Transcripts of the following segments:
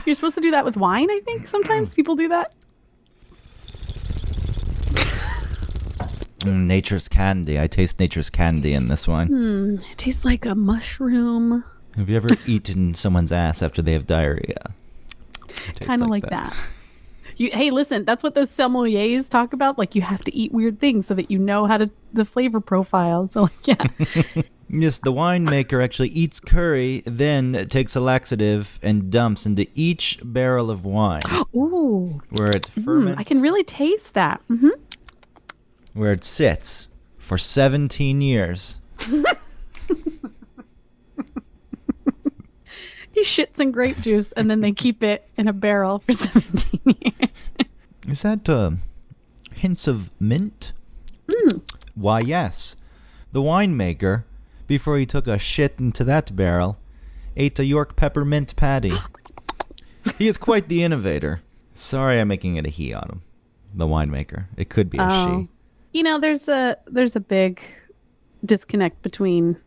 You're supposed to do that with wine, I think. Sometimes people do that. Nature's candy. I taste nature's candy in this wine. It tastes like a mushroom. Have you ever eaten someone's ass after they have diarrhea? Kind of like that. Hey, listen, that's what those sommeliers talk about. Like, you have to eat weird things so that you know the flavor profile. So, like, yeah. Yes, the winemaker actually eats curry, then takes a laxative and dumps into each barrel of wine. Ooh. Where it ferments. I can really taste that. Mm-hmm. Where it sits for 17 years. He shits in grape juice, and then they keep it in a barrel for 17 years. Is that hints of mint? Why, yes. The winemaker, before he took a shit into that barrel, ate a York peppermint patty. He is quite the innovator. Sorry I'm making it a he on him. The winemaker. It could be a she. You know, there's a big disconnect between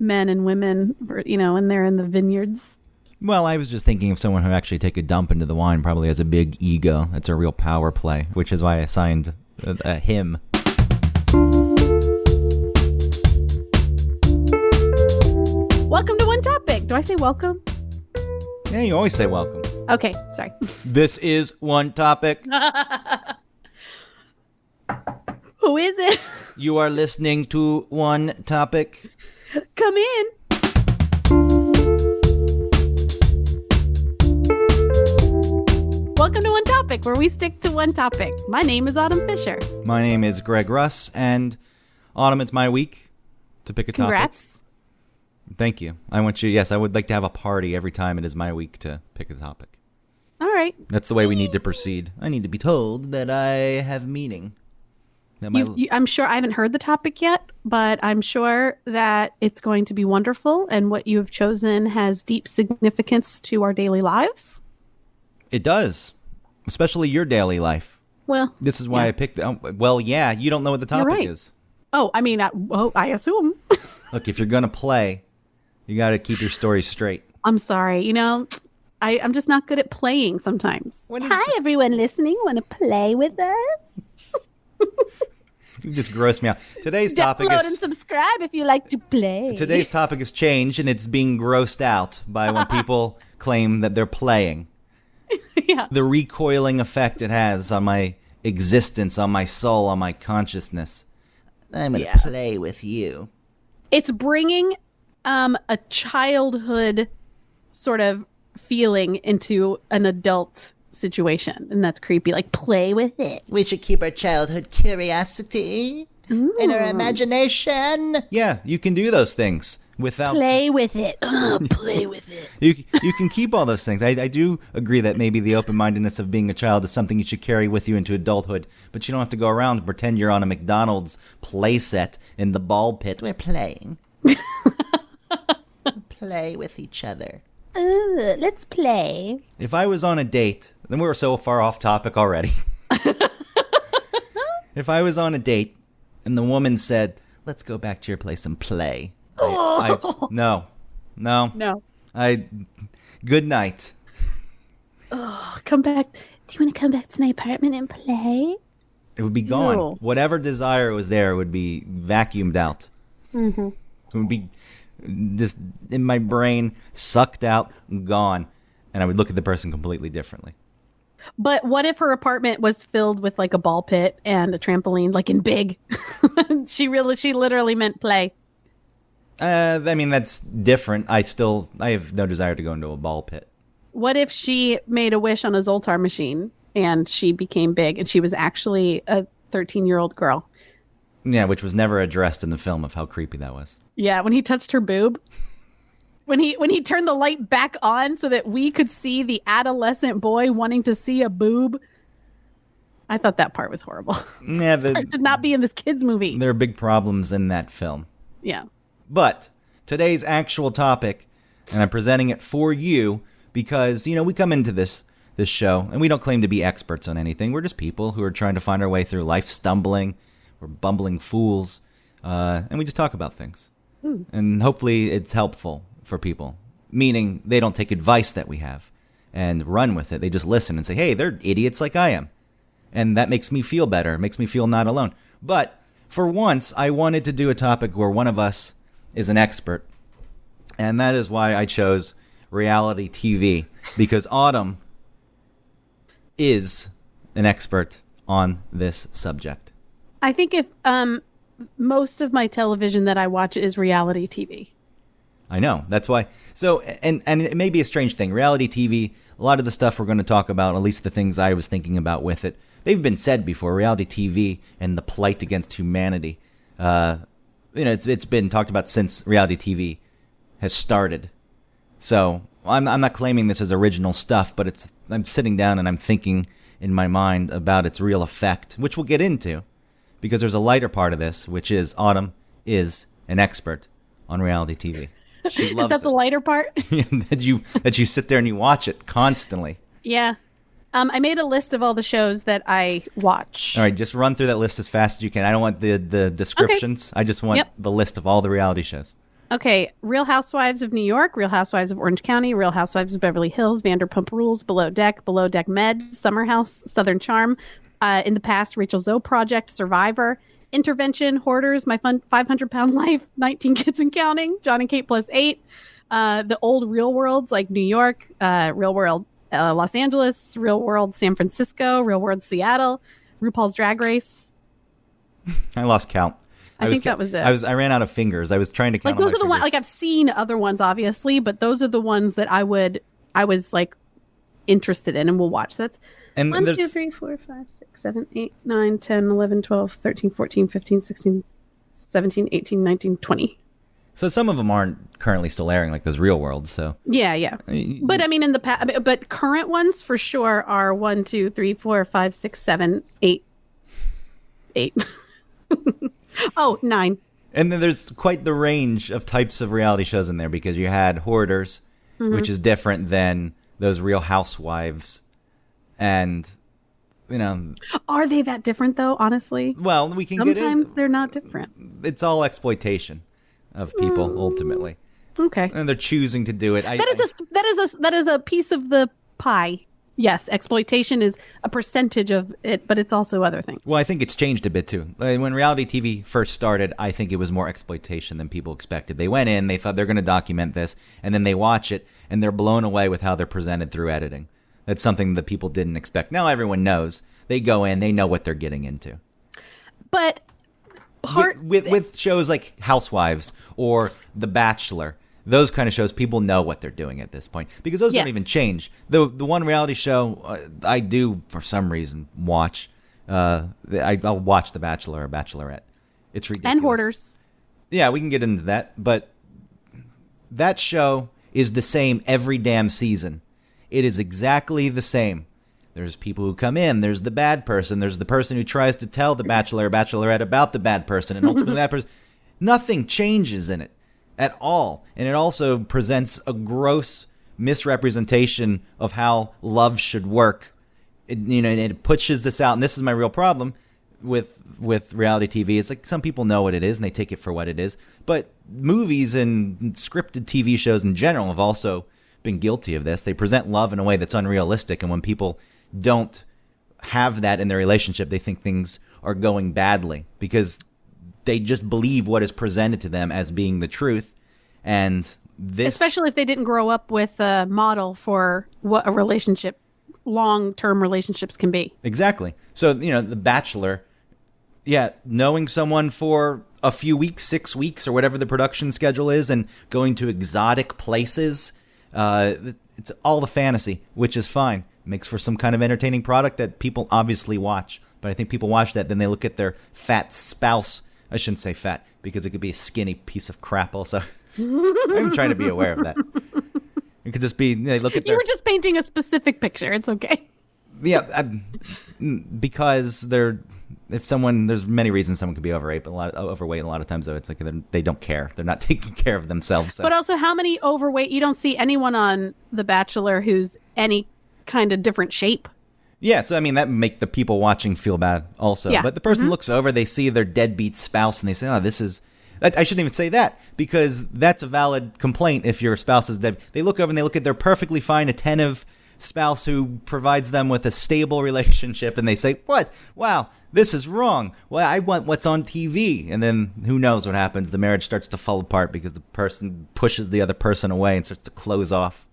men and women, when they're in the vineyards. Well, I was just thinking of someone who actually take a dump into the wine probably has a big ego. It's a real power play, which is why I assigned him. Welcome to One Topic. Do I say welcome? Yeah, you always say welcome. Okay, sorry. This is One Topic. Who is it? You are listening to One Topic. Come in. Welcome to One Topic, where we stick to one topic. My name is Autumn Fisher. My name is Greg Russ, and Autumn, it's my week to pick a topic. Congrats. Thank you. I would like to have a party every time it is my week to pick a topic. All right. That's the way we need to proceed. I need to be told that I have meaning. I'm sure I haven't heard the topic yet, but I'm sure that it's going to be wonderful, and what you have chosen has deep significance to our daily lives. It does, especially your daily life. Well, this is why I picked. You don't know what the topic is. Oh, I mean, I assume. Look, if you're gonna play, you got to keep your story straight. I'm sorry. I'm just not good at playing sometimes. Hi, everyone listening. Want to play with us? You just gross me out. Today's topic is... Download and subscribe if you like to play. Today's topic has changed, and it's being grossed out by when people claim that they're playing. Yeah. The recoiling effect it has on my existence, on my soul, on my consciousness. I'm going to play with you. It's bringing a childhood sort of feeling into an adult situation, and that's creepy. Like, play with it. We should keep our childhood curiosity in our imagination. Yeah, you can do those things without... Play with it. Play with it. You can keep all those things. I do agree that maybe the open-mindedness of being a child is something you should carry with you into adulthood, but you don't have to go around and pretend you're on a McDonald's play set in the ball pit. We're playing. Play with each other. Let's play. If I was on a date, then we were so far off topic already. If I was on a date and the woman said, "Let's go back to your place and play," No. Good night. Oh, come back. Do you want to come back to my apartment and play? It would be gone. Ew. Whatever desire was there would be vacuumed out. Mm-hmm. It would be just in my brain, sucked out, gone. And I would look at the person completely differently. But what if her apartment was filled with like a ball pit and a trampoline, like in Big? She literally meant play. I mean, that's different. I have no desire to go into a ball pit. What if she made a wish on a Zoltar machine and she became big and she was actually a 13-year-old girl? Yeah, which was never addressed in the film of how creepy that was. Yeah, when he touched her boob. When he turned the light back on so that we could see the adolescent boy wanting to see a boob. I thought that part was horrible. Yeah, It should not be in this kid's movie. There are big problems in that film. Yeah. But today's actual topic, and I'm presenting it for you because, we come into this show and we don't claim to be experts on anything. We're just people who are trying to find our way through life, stumbling. We're bumbling fools. And we just talk about things. And hopefully it's helpful for people, meaning they don't take advice that we have and run with it. They just listen and say, hey, they're idiots like I am. And that makes me feel better. It makes me feel not alone. But for once, I wanted to do a topic where one of us is an expert. And that is why I chose reality TV, because Autumn is an expert on this subject. I think if most of my television that I watch is reality TV. I know. That's why. So, and it may be a strange thing. Reality TV, a lot of the stuff we're going to talk about, at least the things I was thinking about with it, they've been said before. Reality TV and the plight against humanity. It's been talked about since reality TV has started. So I'm not claiming this as original stuff, but I'm sitting down and I'm thinking in my mind about its real effect, which we'll get into, because there's a lighter part of this, which is Autumn is an expert on reality TV. She loves Is that the lighter part? that you sit there and you watch it constantly. Yeah. I made a list of all the shows that I watch. All right, just run through that list as fast as you can. I don't want the descriptions. Okay. I just want the list of all the reality shows. Okay, Real Housewives of New York, Real Housewives of Orange County, Real Housewives of Beverly Hills, Vanderpump Rules, Below Deck Med, Summer House, Southern Charm, in the past, Rachel Zoe Project, Survivor, Intervention, Hoarders, My 500-Pound Life, 19 Kids and Counting, John and Kate Plus 8, the old Real Worlds like New York, Real World Los Angeles, Real World San Francisco, Real World Seattle, RuPaul's Drag Race. I lost count. I think that was it. I ran out of fingers. I was trying to count. Like those are the ones. Like I've seen other ones, obviously, but those are the ones that I was like interested in, and we'll watch. That's 1, 2, 3, 4, 5, 6, 7, 8, 9, 10, 11, 12, 13, 14, 15, 16, 17, 18, 19, 20. So some of them aren't currently still airing, like those Real Worlds. So yeah. But I mean, in the past, but current ones for sure are 1, 2, 3, 4, 5, 6, 7, 8. Oh, 9. And then there's quite the range of types of reality shows in there, because you had Hoarders, which is different than those Real Housewives. And, Are they that different, though, honestly? Well, we can Sometimes they're not different. It's all exploitation of people, ultimately. Okay. And they're choosing to do it. That is a piece of the pie. Yes, exploitation is a percentage of it, but it's also other things. Well, I think it's changed a bit, too. When reality TV first started, I think it was more exploitation than people expected. They went in, they thought they're going to document this, and then they watch it, and they're blown away with how they're presented through editing. That's something that people didn't expect. Now everyone knows. They go in, they know what they're getting into. But with shows like Housewives or The Bachelor, those kind of shows, people know what they're doing at this point, because those don't even change. The one reality show I do for some reason watch, I'll watch The Bachelor or Bachelorette. It's ridiculous. And Hoarders. Yeah, we can get into that, but that show is the same every damn season. It is exactly the same. There's people who come in. There's the bad person. There's the person who tries to tell the Bachelor or Bachelorette about the bad person, and ultimately that person. Nothing changes in it at all. And it also presents a gross misrepresentation of how love should work. It pushes this out. And this is my real problem with reality TV. It's like some people know what it is and they take it for what it is. But movies and scripted TV shows in general have also been guilty of this. They present love in a way that's unrealistic. And when people don't have that in their relationship, they think things are going badly because they just believe what is presented to them as being the truth. And this, especially if they didn't grow up with a model for what a relationship, long-term relationships can be. Exactly. So, The Bachelor, knowing someone for a few weeks, 6 weeks, or whatever the production schedule is, and going to exotic places, it's all the fantasy, which is fine. Makes for some kind of entertaining product that people obviously watch. But I think people watch that, then they look at their fat spouse. I shouldn't say fat, because it could be a skinny piece of crap also. I'm trying to be aware of that. It could just be, they look at their... You were just painting a specific picture. It's okay. Yeah, because there's many reasons someone could be overweight, but overweight a lot of times, though, it's like they don't care. They're not taking care of themselves. So. But also, how many overweight? You don't see anyone on The Bachelor who's any kind of different shape. Yeah, so that make the people watching feel bad also. Yeah. But the person looks over, they see their deadbeat spouse, and they say, this is... I shouldn't even say that, because that's a valid complaint if your spouse is dead. They look over and they look at their perfectly fine, attentive spouse who provides them with a stable relationship, and they say, "What? Wow, this is wrong. Well, I want what's on TV." And then who knows what happens? The marriage starts to fall apart because the person pushes the other person away and starts to close off.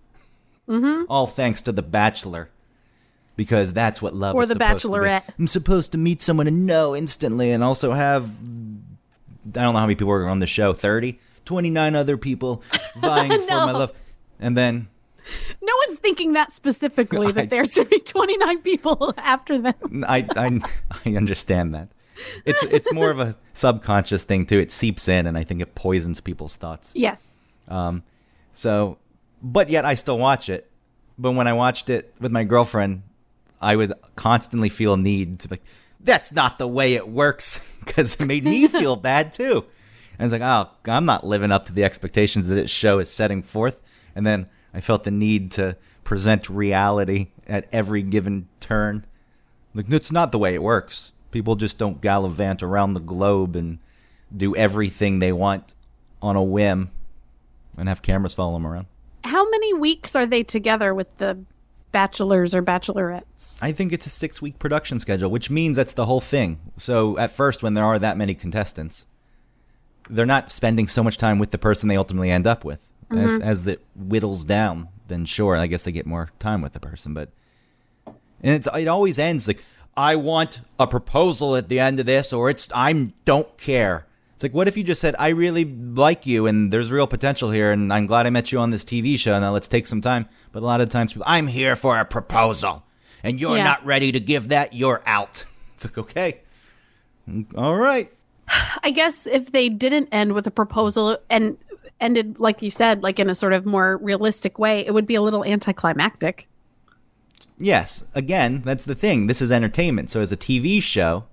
Mm-hmm. All thanks to The Bachelor. Because that's what love or is the supposed Bachelorette. to be. I'm supposed to meet someone and know instantly, and also have, I don't know how many people are on the show, 30? 29 other people vying for my love. And then... No one's thinking that specifically, that there's to be 29 people after them. I understand that. It's more of a subconscious thing, too. It seeps in, and I think it poisons people's thoughts. Yes. But yet I still watch it. But when I watched it with my girlfriend, I would constantly feel a need to be like, that's not the way it works, because it made me feel bad, too. And I was like, oh, I'm not living up to the expectations that this show is setting forth. And then I felt the need to present reality at every given turn. Like, that's not the way it works. People just don't gallivant around the globe and do everything they want on a whim and have cameras follow them around. How many weeks are they together with the bachelors or bachelorettes? I think it's a 6-week production schedule, which means that's the whole thing. So at first, when there are that many contestants, they're not spending so much time with the person they ultimately end up with. Mm-hmm. As it whittles down, then sure, I guess they get more time with the person. But and it always ends like, I want a proposal at the end of this, or I don't care. It's like, what if you just said, I really like you, and there's real potential here, and I'm glad I met you on this TV show, now let's take some time. But a lot of times, people, I'm here for a proposal, and you're not ready to give that, you're out. It's like, okay. All right. I guess if they didn't end with a proposal and ended, like you said, like in a sort of more realistic way, it would be a little anticlimactic. Yes. Again, that's the thing. This is entertainment. So as a TV show,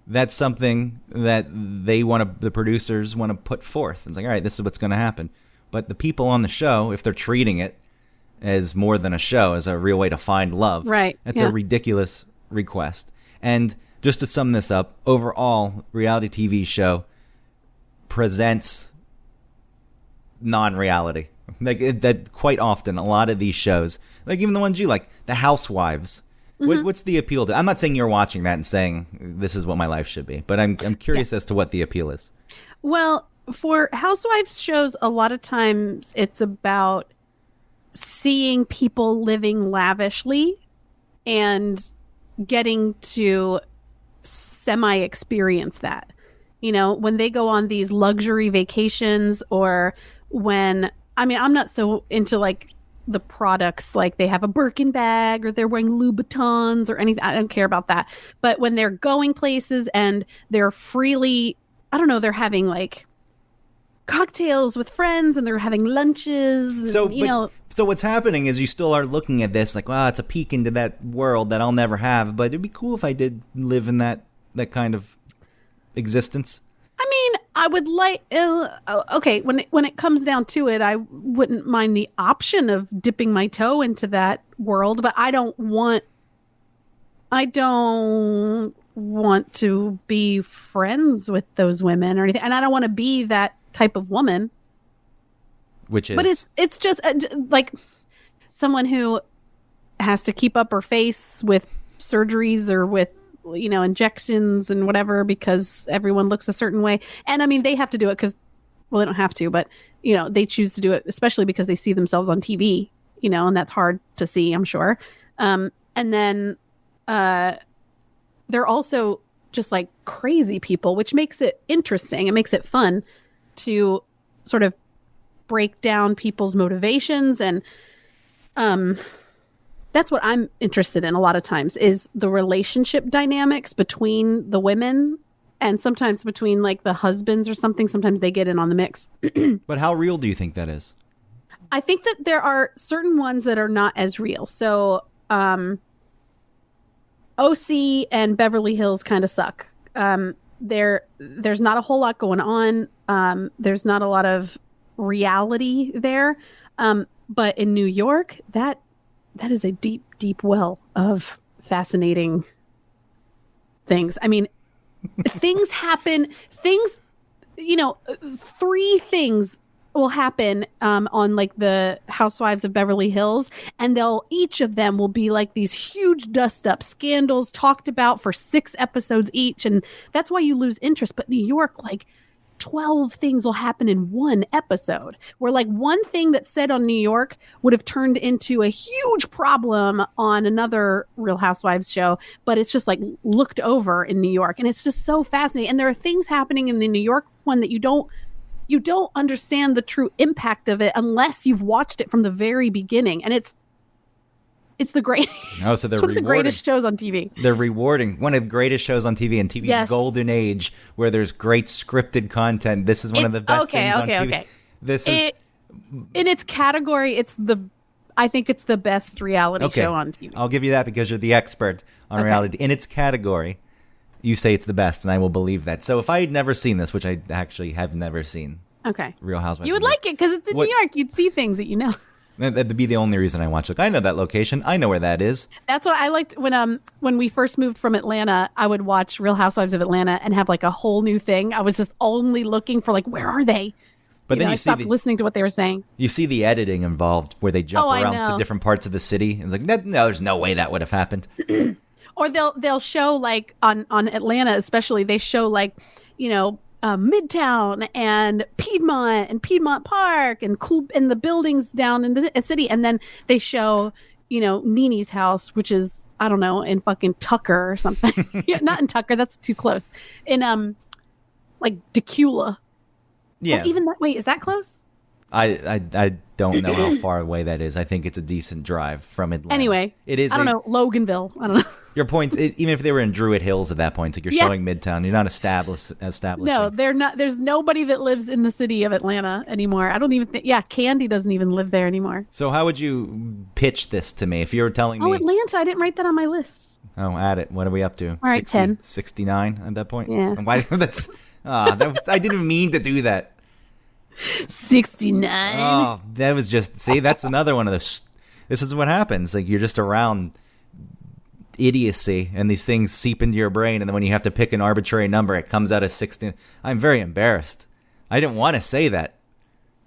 that's something that the producers want to put forth. It's like, all right, this is what's going to happen. But the people on the show, if they're treating it as more than a show, as a real way to find love, right? That's a ridiculous request. And just to sum this up, overall, reality TV show presents non-reality. Like that, quite often, a lot of these shows, like even the ones you like, The Housewives. Mm-hmm. What's the appeal to? I'm not saying you're watching that and saying this is what my life should be, but I'm curious as to what the appeal is. Well, for Housewives shows, a lot of times it's about seeing people living lavishly and getting to semi-experience that. You know, when they go on these luxury vacations, or when, I mean, I'm not so into like the products, like they have a Birkin bag or they're wearing Louboutins or anything. I don't care about that. But when they're going places and they're freely, I don't know, they're having like cocktails with friends and they're having lunches. So, and, so what's happening is you still are looking at this like, wow, it's a peek into that world that I'll never have. But it'd be cool if I did live in that kind of existence. I mean, I would like, okay, when it comes down to it, I wouldn't mind the option of dipping my toe into that world, but I don't want to be friends with those women or anything, and I don't want to be that type of woman. Which is, but it's just like someone who has to keep up her face with surgeries or with, you know, injections and whatever, because everyone looks a certain way. And I mean, they have to do it because, well, they don't have to, but, you know, they choose to do it, especially because they see themselves on TV, you know, and that's hard to see, I'm sure. And then they're also just like crazy people, which makes it interesting. It makes it fun to sort of break down people's motivations. And that's what I'm interested in a lot of times, is the relationship dynamics between the women, and sometimes between like the husbands or something. Sometimes they get in on the mix. But how real do you think that is? I think that there are certain ones that are not as real. So OC and Beverly Hills kind of suck. There's not a whole lot going on. There's not a lot of reality there. But in New York, that is a deep, deep well of fascinating things. I mean, things happen. Things, you know, 3 things will happen on like the Housewives of Beverly Hills, and each of them will be like these huge dust up scandals talked about for 6 episodes each, and that's why you lose interest. But New York, like 12 things will happen in one episode, where like one thing that's said on New York would have turned into a huge problem on another Real Housewives show, but it's just like looked over in New York, and it's just so fascinating. And there are things happening in the New York one that you don't understand the true impact of it unless you've watched it from the very beginning. And it's the great. Oh, so they're it's one of the greatest shows on TV. They're rewarding one of the greatest shows on TV in TV's golden age, where there's great scripted content. This is one of the best things on TV. Okay. This is in its category. I think it's the best reality show on TV. I'll give you that because you're the expert on reality. In its category, you say it's the best, and I will believe that. So if I had never seen this, which I actually have never seen, Real Housewives, you would like it because it's in New York. You'd see things that you know. That'd be the only reason I watch it. I know that location. I know where that is. That's what I liked when we first moved from Atlanta. I would watch Real Housewives of Atlanta and have like a whole new thing. I was just only looking for like, where are they? But then I stopped listening to what they were saying. You see the editing involved where they jump around to different parts of the city. It's like, no, there's no way that would have happened. Or they'll show like on Atlanta especially, they show like, Midtown and Piedmont Park and the buildings down in the city, and then they show Nene's house, which is, I don't know, in fucking Tucker or something. Yeah, not in Tucker, that's too close. In like Decula. Yeah. Oh, even that way, is that close? I don't know how far away that is. I think it's a decent drive from Atlanta. Anyway, it is. I don't know, Loganville. I don't know. Your point, even if they were in Druid Hills at that point, like you're showing Midtown, you're not establishing. No, they're not. There's nobody that lives in the city of Atlanta anymore. I don't even think. Yeah, Candy doesn't even live there anymore. So how would you pitch this to me if you were telling me? Oh, Atlanta! I didn't write that on my list. Oh, add it. What are we up to? All right, 10. 69 at that point. Yeah. Why? That's. I didn't mean to do that. 69. Oh, that was just, see, that's another one of those. This is what happens. Like, you're just around idiocy and these things seep into your brain. And then when you have to pick an arbitrary number, it comes out as 16. I'm very embarrassed. I didn't want to say that.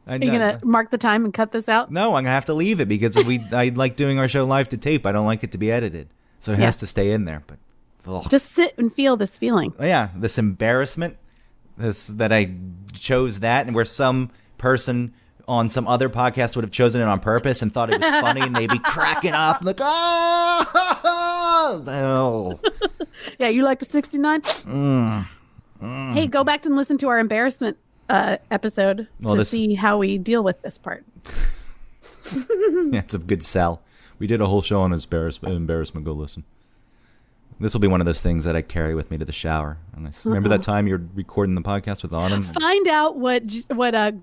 Are you going to mark the time and cut this out? No, I'm going to have to leave it because I like doing our show live to tape. I don't like it to be edited. So it has to stay in there. But just sit and feel this feeling. Yeah, this embarrassment. That I chose that, and where some person on some other podcast would have chosen it on purpose and thought it was funny, and they'd be cracking up like, oh. Yeah, you like the 69? Hey, go back and listen to our embarrassment episode to see how we deal with this part. Yeah, it's a good sell. We did a whole show on embarrassment. Go listen. This will be one of those things that I carry with me to the shower. And remember that time you're recording the podcast with Autumn? Find out what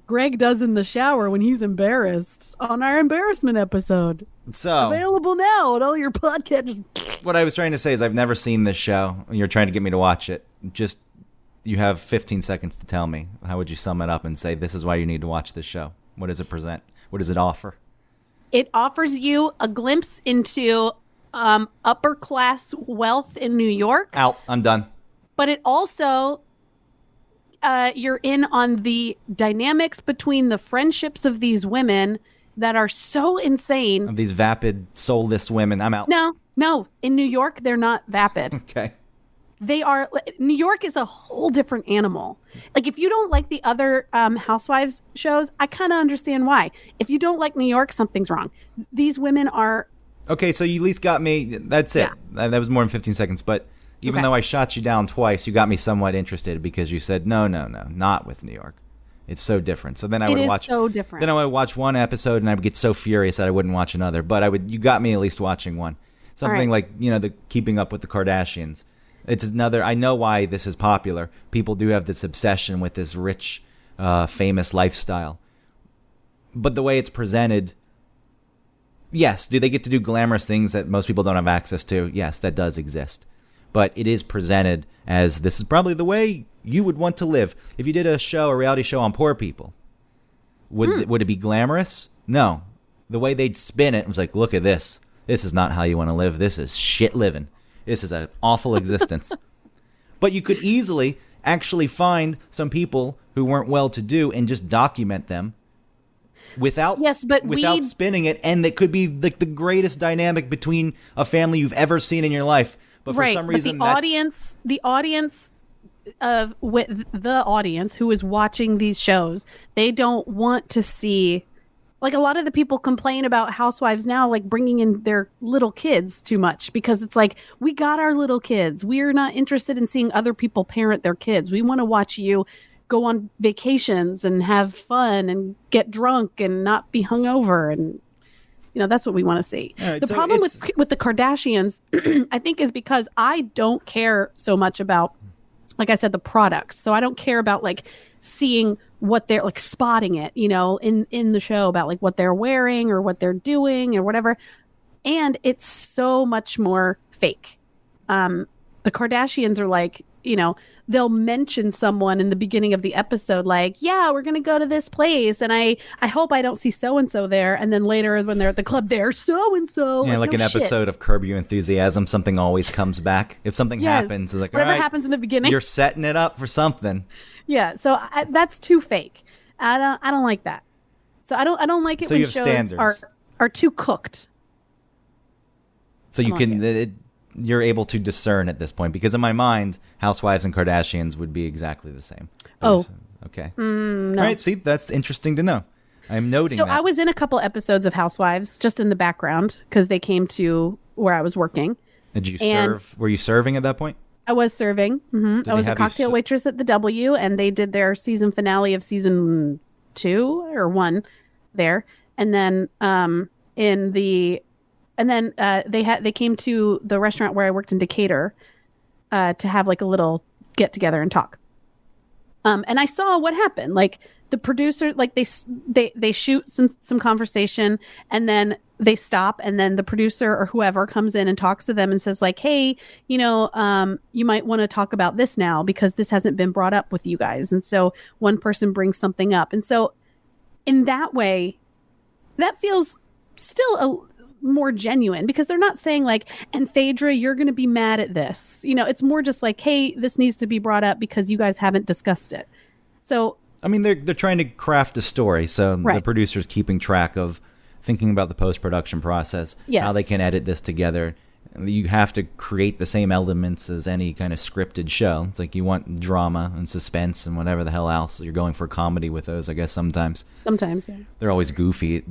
Greg does in the shower when he's embarrassed on our embarrassment episode. So available now on all your podcasts. What I was trying to say is I've never seen this show. And you're trying to get me to watch it. Just, you have 15 seconds to tell me. How would you sum it up and say, this is why you need to watch this show? What does it present? What does it offer? It offers you a glimpse into upper class wealth in New York. Out. I'm done. But it also, you're in on the dynamics between the friendships of these women that are so insane. Of these vapid, soulless women. I'm out. No. In New York, they're not vapid. Okay. They are. New York is a whole different animal. Like, if you don't like the other Housewives shows, I kind of understand why. If you don't like New York, something's wrong. These women are. Okay, so you at least got me. That's it. Yeah. That was more than 15 seconds. But even though I shot you down twice, you got me somewhat interested because you said, no, not with New York. It's so different. So then I would watch. So different. Then I would watch one episode and I would get so furious that I wouldn't watch another. But you got me at least watching one. Something like, the Keeping Up with the Kardashians. It's another. I know why this is popular. People do have this obsession with this rich, famous lifestyle. But the way it's presented. Yes, do they get to do glamorous things that most people don't have access to? Yes, that does exist. But it is presented as this is probably the way you would want to live. If you did a reality show on poor people, would it be glamorous? No. The way they'd spin it was like, look at this. This is not how you want to live. This is shit living. This is an awful existence. But you could easily actually find some people who weren't well-to-do and just document them without Yes, but without spinning it, and it could be like the greatest dynamic between a family you've ever seen in your life. But for some reason, but the audience of with the audience who is watching these shows, they don't want to see. Like, a lot of the people complain about housewives now, like bringing in their little kids too much, because it's like, we got our little kids. We're not interested in seeing other people parent their kids. We want to watch you go on vacations and have fun and get drunk and not be hungover. And, that's what we want to see. Right, the so problem with the Kardashians, I think, is because I don't care so much about, like I said, the products. So I don't care about like seeing what they're like, spotting it, in the show about like what they're wearing or what they're doing or whatever. And it's so much more fake. The Kardashians are like, they'll mention someone in the beginning of the episode, like, yeah, we're going to go to this place. And I hope I don't see so-and-so there. And then later when they're at the club, they're so-and-so. Yeah, like an episode of Curb Your Enthusiasm, something always comes back. If something happens, it's like, whatever all right, happens in the beginning, you're setting it up for something. Yeah, so that's too fake. I don't like that. So I don't like it So when you have shows standards. are too cooked. So you can you're able to discern at this point, because in my mind, Housewives and Kardashians would be exactly the same. Okay. No. All right. See, that's interesting to know. I'm noting So that. I was in a couple episodes of Housewives just in the background because they came to where I was working. Did you serve? Were you serving at that point? I was serving. I was a cocktail waitress at the W, and they did their season finale of season 2 or 1 there. And then they came to the restaurant where I worked in Decatur to have like a little get together and talk. And I saw what happened. Like, the producer, like they shoot some conversation, and then they stop, and then the producer or whoever comes in and talks to them and says like, hey, you might want to talk about this now because this hasn't been brought up with you guys. And so one person brings something up. And so in that way, that feels still more genuine, because they're not saying like, and Phaedra, you're going to be mad at this. It's more just like, hey, this needs to be brought up because you guys haven't discussed it. So, I mean, they're trying to craft a story, so the producer's keeping track of thinking about the post-production process, how they can edit this together. You have to create the same elements as any kind of scripted show. It's like you want drama and suspense and whatever the hell else. You're going for comedy with those, I guess, sometimes. Sometimes, yeah. They're always goofy,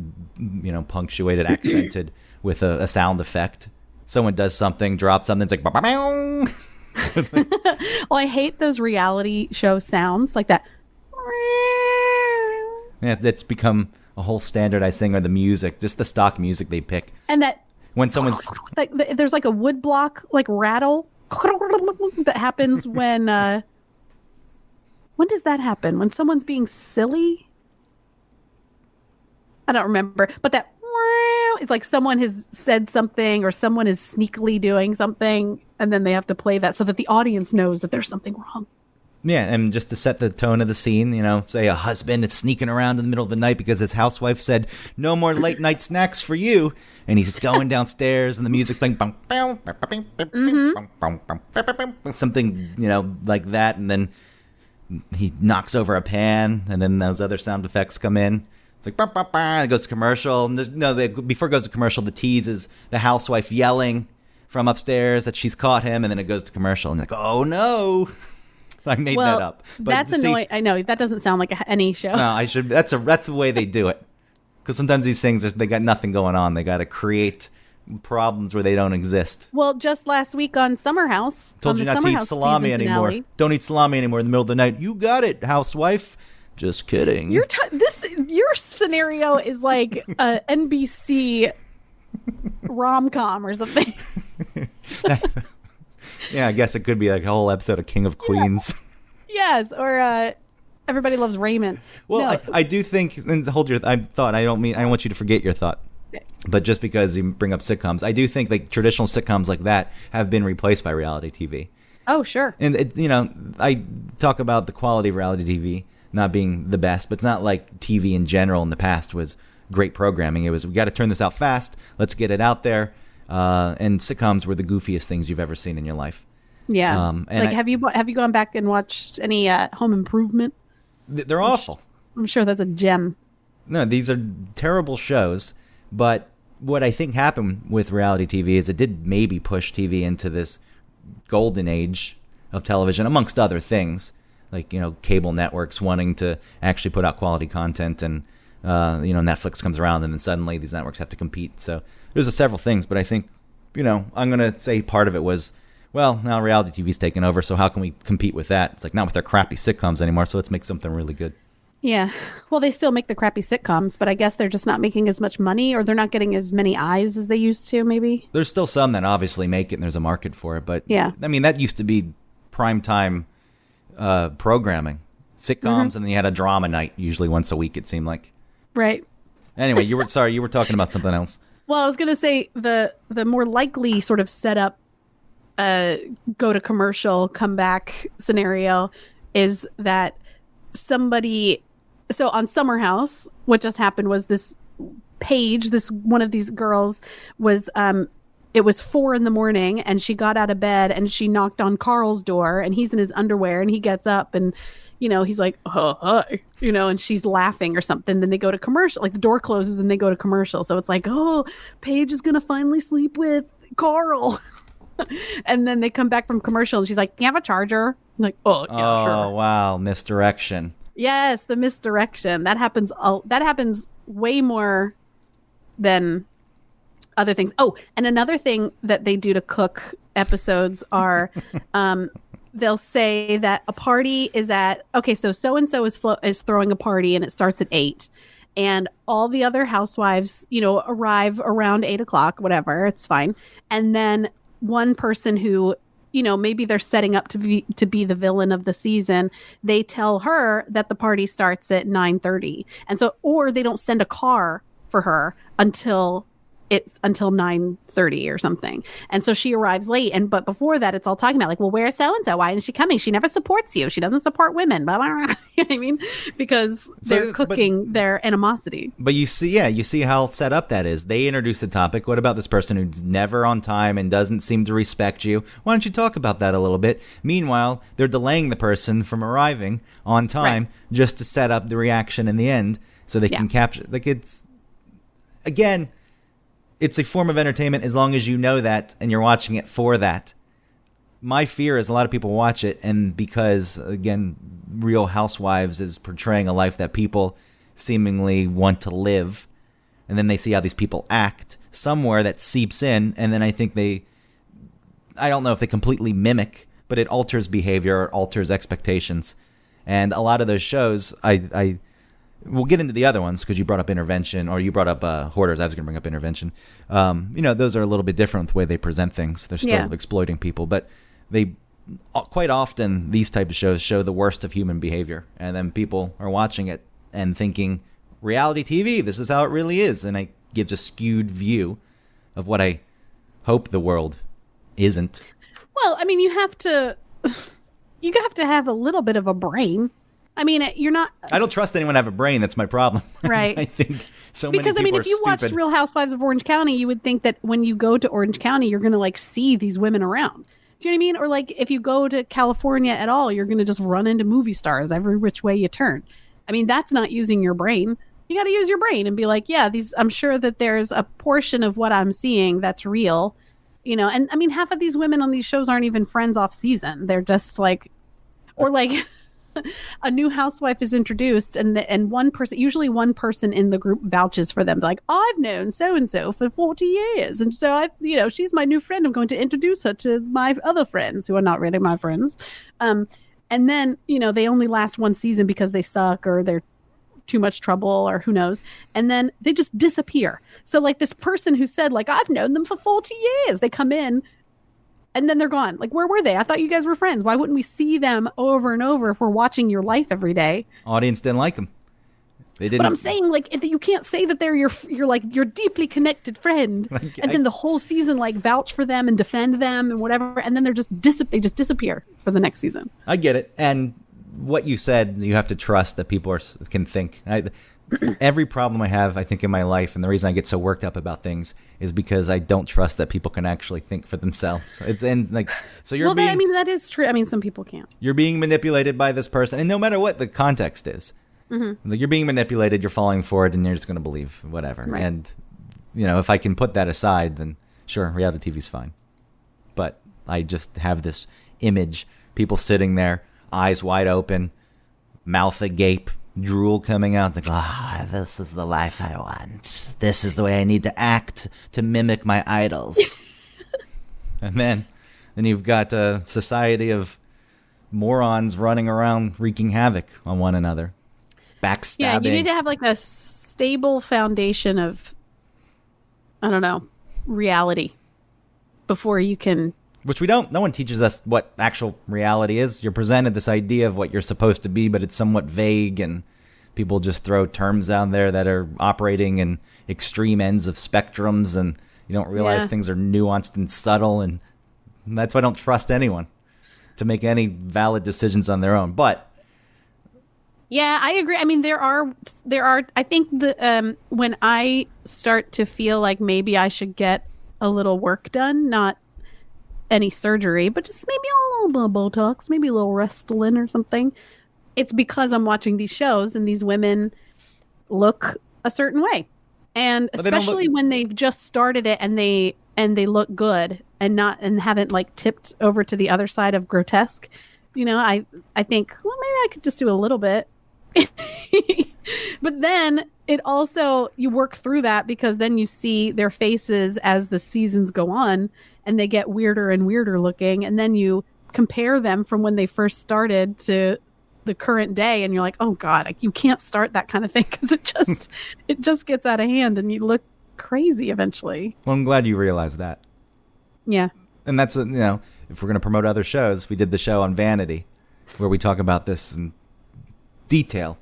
punctuated, accented with a sound effect. Someone does something, drops something, it's like... Well, I hate those reality show sounds like that. Yeah, it's become a whole standardized thing, or the music, just the stock music they pick. And that when someone's like, there's like a wood block like rattle that happens when does that happen? When someone's being silly? I don't remember, but that it's like someone has said something or someone is sneakily doing something, and then they have to play that so that the audience knows that there's something wrong. Yeah, and just to set the tone of the scene, say a husband is sneaking around in the middle of the night because his housewife said, no more late night snacks for you. And he's going downstairs and the music's playing, something, like that. And then he knocks over a pan, and then those other sound effects come in. It's like, it goes to commercial. And before it goes to commercial, the tease is the housewife yelling from upstairs that she's caught him. And then it goes to commercial. And you're like, oh, no. I made that up. But that's annoying. I know that doesn't sound like any show. No, I should. That's the way they do it. Because sometimes these things, they got nothing going on. They got to create problems where they don't exist. Well, just last week on Summer House, told you not to eat salami anymore. Don't eat salami anymore in the middle of the night. You got it, housewife. Just kidding. Your scenario is like a NBC rom-com or something. Yeah, I guess it could be like a whole episode of King of Queens. Yes, or Everybody Loves Raymond. Well, no. I do think, and hold your thought. I don't want you to forget your thought. Okay. But just because you bring up sitcoms, I do think like traditional sitcoms like that have been replaced by reality TV. Oh, sure. And I talk about the quality of reality TV not being the best, but it's not like TV in general in the past was great programming. It was, we got to turn this out fast. Let's get it out there. And sitcoms were the goofiest things you've ever seen in your life. Yeah. Have you gone back and watched any Home Improvement? They're awful. I'm sure that's a gem. No, these are terrible shows. But what I think happened with reality TV is it did maybe push TV into this golden age of television, amongst other things, like, cable networks wanting to actually put out quality content, and Netflix comes around, and then suddenly these networks have to compete. So there's several things, but I think, I'm going to say part of it was, well, now reality TV's taken over, so how can we compete with that? It's like, not with their crappy sitcoms anymore, so let's make something really good. Yeah. Well, they still make the crappy sitcoms, but I guess they're just not making as much money, or they're not getting as many eyes as they used to, maybe. There's still some that obviously make it, and there's a market for it, but yeah. I mean, that used to be primetime programming. Sitcoms, and then you had a drama night, usually once a week, it seemed like. Right. Anyway, you were talking about something else. Well, I was going to say the more likely sort of setup, go to commercial, come back scenario is that somebody, so on Summer House, what just happened was this Paige, this one of these girls was, it was 4 a.m. and she got out of bed and she knocked on Carl's door, and he's in his underwear, and he gets up and, he's like, oh, hi, and she's laughing or something. Then they go to commercial, like the door closes and they go to commercial. So it's like, oh, Paige is going to finally sleep with Carl. And then they come back from commercial and she's like, do you have a charger? I'm like, oh, yeah, sure. Oh, wow. Misdirection. Yes, the misdirection. That happens way more than other things. Oh, and another thing that they do to cook episodes are they'll say that a party is at, okay, so-and-so is throwing a party and it starts at 8. And all the other housewives, arrive around 8 o'clock, whatever, it's fine. And then one person who, maybe they're setting up to be the villain of the season, they tell her that the party starts at 9:30. And so, or they don't send a car for her until 9:30 or something. And so she arrives late. But before that, it's all talking about like, well, where's so-and-so? Why isn't she coming? She never supports you. She doesn't support women. Blah, blah, blah. You know what I mean? Because they're cooking their animosity. But you see how set up that is. They introduce the topic. What about this person who's never on time and doesn't seem to respect you? Why don't you talk about that a little bit? Meanwhile, they're delaying the person from arriving on time just to set up the reaction in the end so they can capture. Like, it's, again, it's a form of entertainment as long as you know that and you're watching it for that. My fear is a lot of people watch it, and because, again, Real Housewives is portraying a life that people seemingly want to live, and then they see how these people act, somewhere that seeps in, and then I think I don't know if they completely mimic, but it alters behavior or alters expectations. And a lot of those shows, we'll get into the other ones because you brought up Intervention, or you brought up Hoarders. I was going to bring up Intervention. Those are a little bit different with the way they present things. They're still exploiting people, but they quite often, these type of shows show the worst of human behavior, and then people are watching it and thinking, reality TV, this is how it really is, and it gives a skewed view of what I hope the world isn't. Well, I mean, you have to have a little bit of a brain. I mean, you're not. I don't trust anyone to have a brain. That's my problem. Right. I think so many people are stupid. Because, I mean, if you watched Real Housewives of Orange County, you would think that when you go to Orange County, you're going to, like, see these women around. Do you know what I mean? Or, like, if you go to California at all, you're going to just run into movie stars every which way you turn. I mean, that's not using your brain. You got to use your brain and be like, yeah, I'm sure that there's a portion of what I'm seeing that's real. And, I mean, half of these women on these shows aren't even friends off season. They're just, like, or, like... a new housewife is introduced, and usually one person in the group vouches for them. They're like, I've known so-and-so for 40 years. And so she's my new friend. I'm going to introduce her to my other friends who are not really my friends. And then, they only last one season because they suck or they're too much trouble or who knows. And then they just disappear. So like this person who said like, I've known them for 40 years, they come in, and then they're gone. Like, where were they? I thought you guys were friends. Why wouldn't we see them over and over if we're watching your life every day? Audience didn't like them. They didn't. But I'm saying, like, you can't say that they're your deeply connected friend, and then the whole season like vouch for them and defend them and whatever, and then they just disappear for the next season. I get it, and what you said, you have to trust that people can think. Every problem I have, I think, in my life, and the reason I get so worked up about things is because I don't trust that people can actually think for themselves. So you're that is true. I mean, some people can't. You're being manipulated by this person, and no matter what the context is, Like, you're being manipulated, you're falling for it, and you're just going to believe whatever. Right. And, if I can put that aside, then sure, reality TV's fine. But I just have this image, people sitting there, eyes wide open, mouth agape, drool coming out. It's like, This is the life I want. This is the way I need to act to mimic my idols. and then you've got a society of morons running around wreaking havoc on one another. Backstabbing. Yeah, you need to have like a stable foundation of, I don't know, reality before you can. Which we don't. No one teaches us what actual reality is. You're presented this idea of what you're supposed to be, but it's somewhat vague, and people just throw terms out there that are operating in extreme ends of spectrums, and you don't realize things are nuanced and subtle, and that's why I don't trust anyone to make any valid decisions on their own. But Yeah, I agree. I mean, there are. I think when I start to feel like maybe I should get a little work done, not any surgery, but just maybe a little bit of Botox, maybe a little Restylane or something. It's because I'm watching these shows and these women look a certain way, and But they don't especially when they've just started it and they look good and haven't like tipped over to the other side of grotesque. I think, well, maybe I could just do a little bit. But then it also, you work through that because then you see their faces as the seasons go on and they get weirder and weirder looking, and then you compare them from when they first started to the current day, and you're like, oh god, you can't start that kind of thing because it just gets out of hand and you look crazy eventually. well, I'm glad you realized that. Yeah. And that's, if we're going to promote other shows, we did the show on Vanity where we talk about this in detail.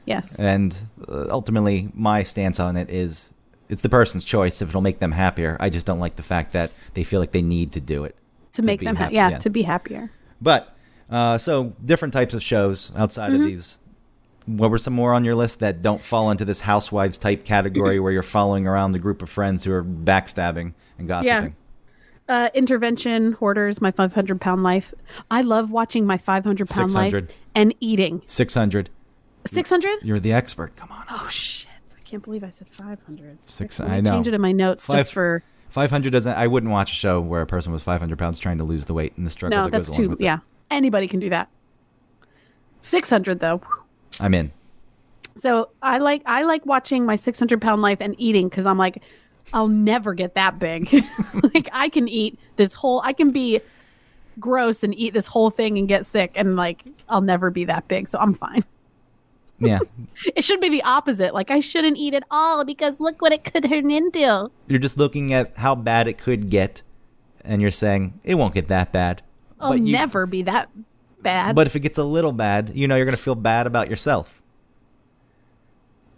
Yes. And ultimately, my stance on it is it's the person's choice if it'll make them happier. I just don't like the fact that they feel like they need to do it. To make be them happy. yeah, to be happier. But, so different types of shows outside of these. What were some more on your list that don't fall into this housewives type category where you're following around the group of friends who are backstabbing and gossiping? Intervention, Hoarders, My 500-Pound Life. I love watching My 500-Pound Life 600. and eating. 600. 600? You're the expert. Come on. Oh, shit. I can't believe I said 500. I know. Change it in my notes just for... 500 doesn't. I wouldn't watch a show where a person was 500 pounds trying to lose the weight and the struggle No, that that's goes along too... with Yeah. it. Anybody can do that. 600, though. I'm in. So I like watching My 600-Pound Life and eating because I'm like, I'll never get that big. Like, I can eat this whole... I can be gross and eat this whole thing and get sick, and like, I'll never be that big, so I'm fine. Yeah. It should be the opposite. Like, I shouldn't eat it all because look what it could turn into. You're just looking at how bad it could get, and you're saying, it won't get that bad. I'll never be that bad. But if it gets a little bad, you're going to feel bad about yourself.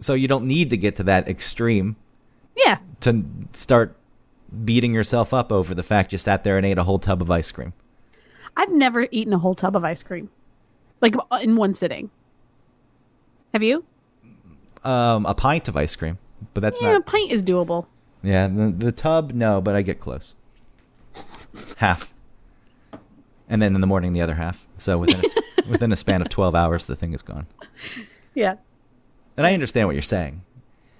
So you don't need to get to that extreme yeah. to start beating yourself up over the fact you sat there and ate a whole tub of ice cream. I've never eaten a whole tub of ice cream. Like, in one sitting. Have you? A pint of ice cream, but that's Yeah, a not... pint is doable. Yeah, the tub, no, but I get close. Half. And then in the morning, the other half. So within a span of 12 hours, the thing is gone. Yeah. And I understand what you're saying.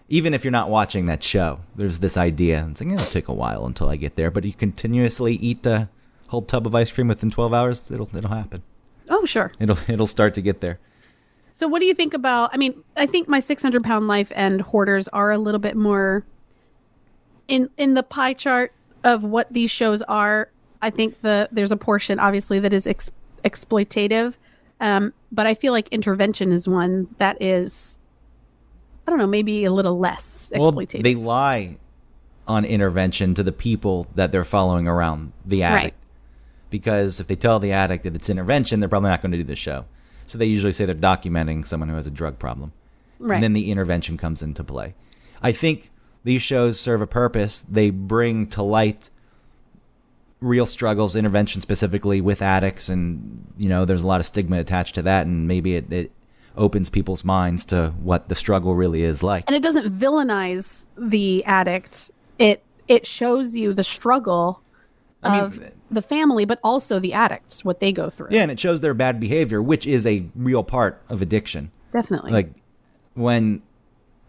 Even if you're not watching that show, there's this idea. It's like, it'll take a while until I get there. But you continuously eat a whole tub of ice cream within 12 hours, it'll happen. Oh, sure. It'll start to get there. So what do you think about, I mean, I think My 600-Pound Life and Hoarders are a little bit more in the pie chart of what these shows are. I think there's a portion, obviously, that is exploitative. But I feel like Intervention is one that is, I don't know, maybe a little less exploitative. Well, they lie on Intervention to the people that they're following around, the addict. Right. Because if they tell the addict that it's Intervention, they're probably not going to do the show. So they usually say they're documenting someone who has a drug problem. Right. And then the intervention comes into play. I think these shows serve a purpose. They bring to light real struggles, Intervention specifically with addicts, and there's a lot of stigma attached to that, and maybe it opens people's minds to what the struggle really is like. And it doesn't villainize the addict. It shows you the struggle of the family, but also the addicts, what they go through. Yeah, and it shows their bad behavior, which is a real part of addiction. Definitely. Like, when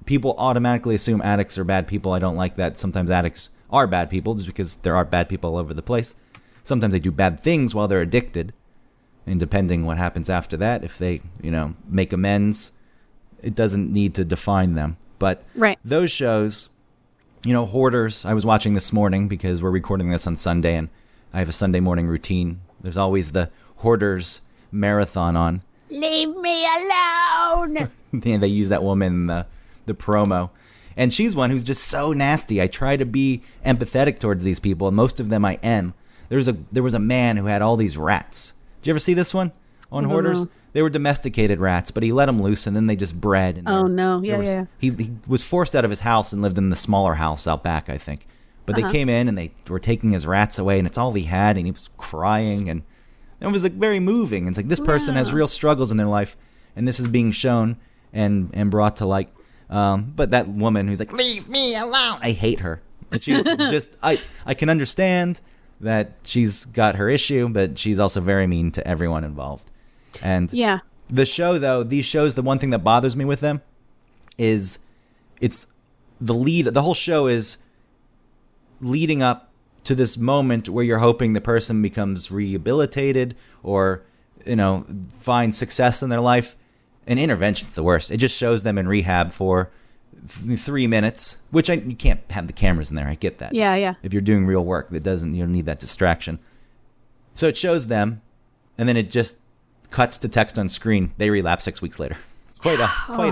people automatically assume addicts are bad people. I don't like that. Sometimes addicts are bad people just because there are bad people all over the place. Sometimes they do bad things while they're addicted. And depending what happens after that, if they, make amends, it doesn't need to define them. But those shows, Hoarders, I was watching this morning because we're recording this on Sunday and I have a Sunday morning routine. There's always the Hoarders marathon on. Leave me alone. They use that woman in the promo. And she's one who's just so nasty. I try to be empathetic towards these people, and most of them I am. There was a man who had all these rats. Did you ever see this one on Hoarders? They were domesticated rats, but he let them loose, and then they just bred. And oh, no. Yeah. He was forced out of his house and lived in the smaller house out back, I think. But they came in, and they were taking his rats away, and it's all he had, and he was crying, and it was very moving. It's like this person has real struggles in their life, and this is being shown and brought to light. But that woman who's like, leave me alone, I hate her. And she's just, I can understand that she's got her issue, but she's also very mean to everyone involved. And the show, though, these shows, the one thing that bothers me with them is it's the whole show is leading up to this moment where you're hoping the person becomes rehabilitated or, finds success in their life. And Intervention's the worst. It just shows them in rehab for 3 minutes, which you can't have the cameras in there. I get that. Yeah. If you're doing real work, you don't need that distraction. So it shows them, and then it just cuts to text on screen. They relapse 6 weeks later. Quite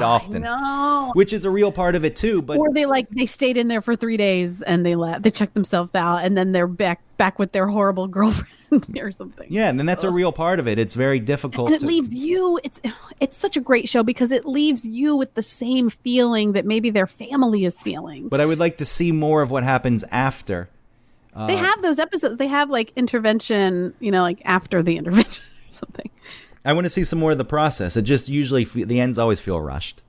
often. No. Which is a real part of it too. But or they stayed in there for 3 days and they checked themselves out and then they're back with their horrible girlfriend or something. Yeah, and then that's a real part of it. It's very difficult. And it leaves you. It's such a great show because it leaves you with the same feeling that maybe their family is feeling. But I would like to see more of what happens after. They have those episodes. They have like intervention, like after the intervention or something. I want to see some more of the process. It just usually, the ends always feel rushed.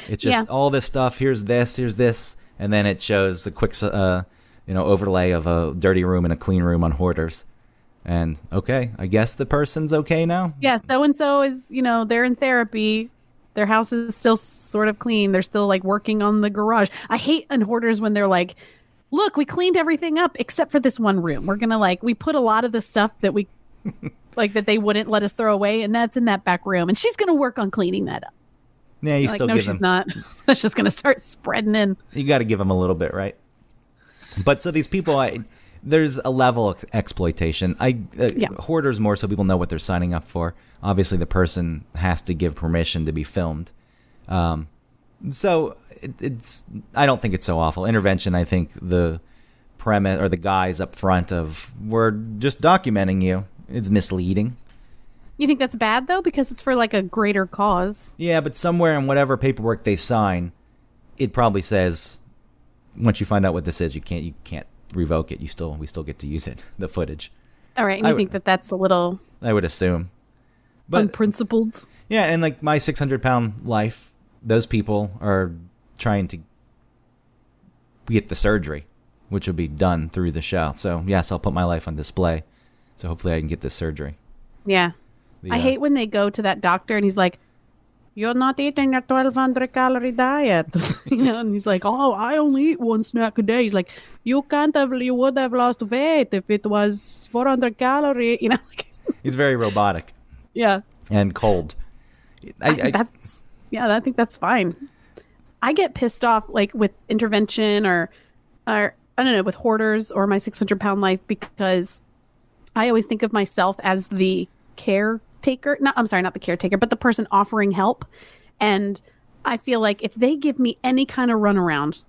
It's just all this stuff. Here's this. And then it shows a quick, overlay of a dirty room and a clean room on Hoarders. And okay, I guess the person's okay now. Yeah. So-and-so is, they're in therapy. Their house is still sort of clean. They're still like working on the garage. I hate in Hoarders when they're like, look, we cleaned everything up except for this one room. We're going to we put a lot of the stuff that we that they wouldn't let us throw away, and that's in that back room. And she's going to work on cleaning that up. Yeah, you still no, give she's them. not. That's just going to start spreading in. You got to give them a little bit, right? But so these people, there's a level of exploitation. Hoarders more so people know what they're signing up for. Obviously, the person has to give permission to be filmed. So it's. I don't think it's so awful. Intervention, I think the premise or the guys up front of we're just documenting you. It's misleading. You think that's bad though, because it's for like a greater cause? Yeah, but somewhere in whatever paperwork they sign, it probably says once you find out what this is, you can't revoke it. We still get to use it, the footage. All right, and you think that's a little? I would assume, but unprincipled. Yeah, and like my 600-pound life, those people are trying to get the surgery, which will be done through the show. So yes, I'll put my life on display. So hopefully I can get this surgery. Yeah. I hate when they go to that doctor and he's like, you're not eating your 1,200 calorie diet. And he's like, oh, I only eat one snack a day. He's like, you would have lost weight if it was 400 calorie. He's very robotic. Yeah. And cold. I think that's fine. I get pissed off with intervention or I don't know, with Hoarders or my 600-pound life because I always think of myself as the caretaker. Not the caretaker, but the person offering help. And I feel like if they give me any kind of runaround,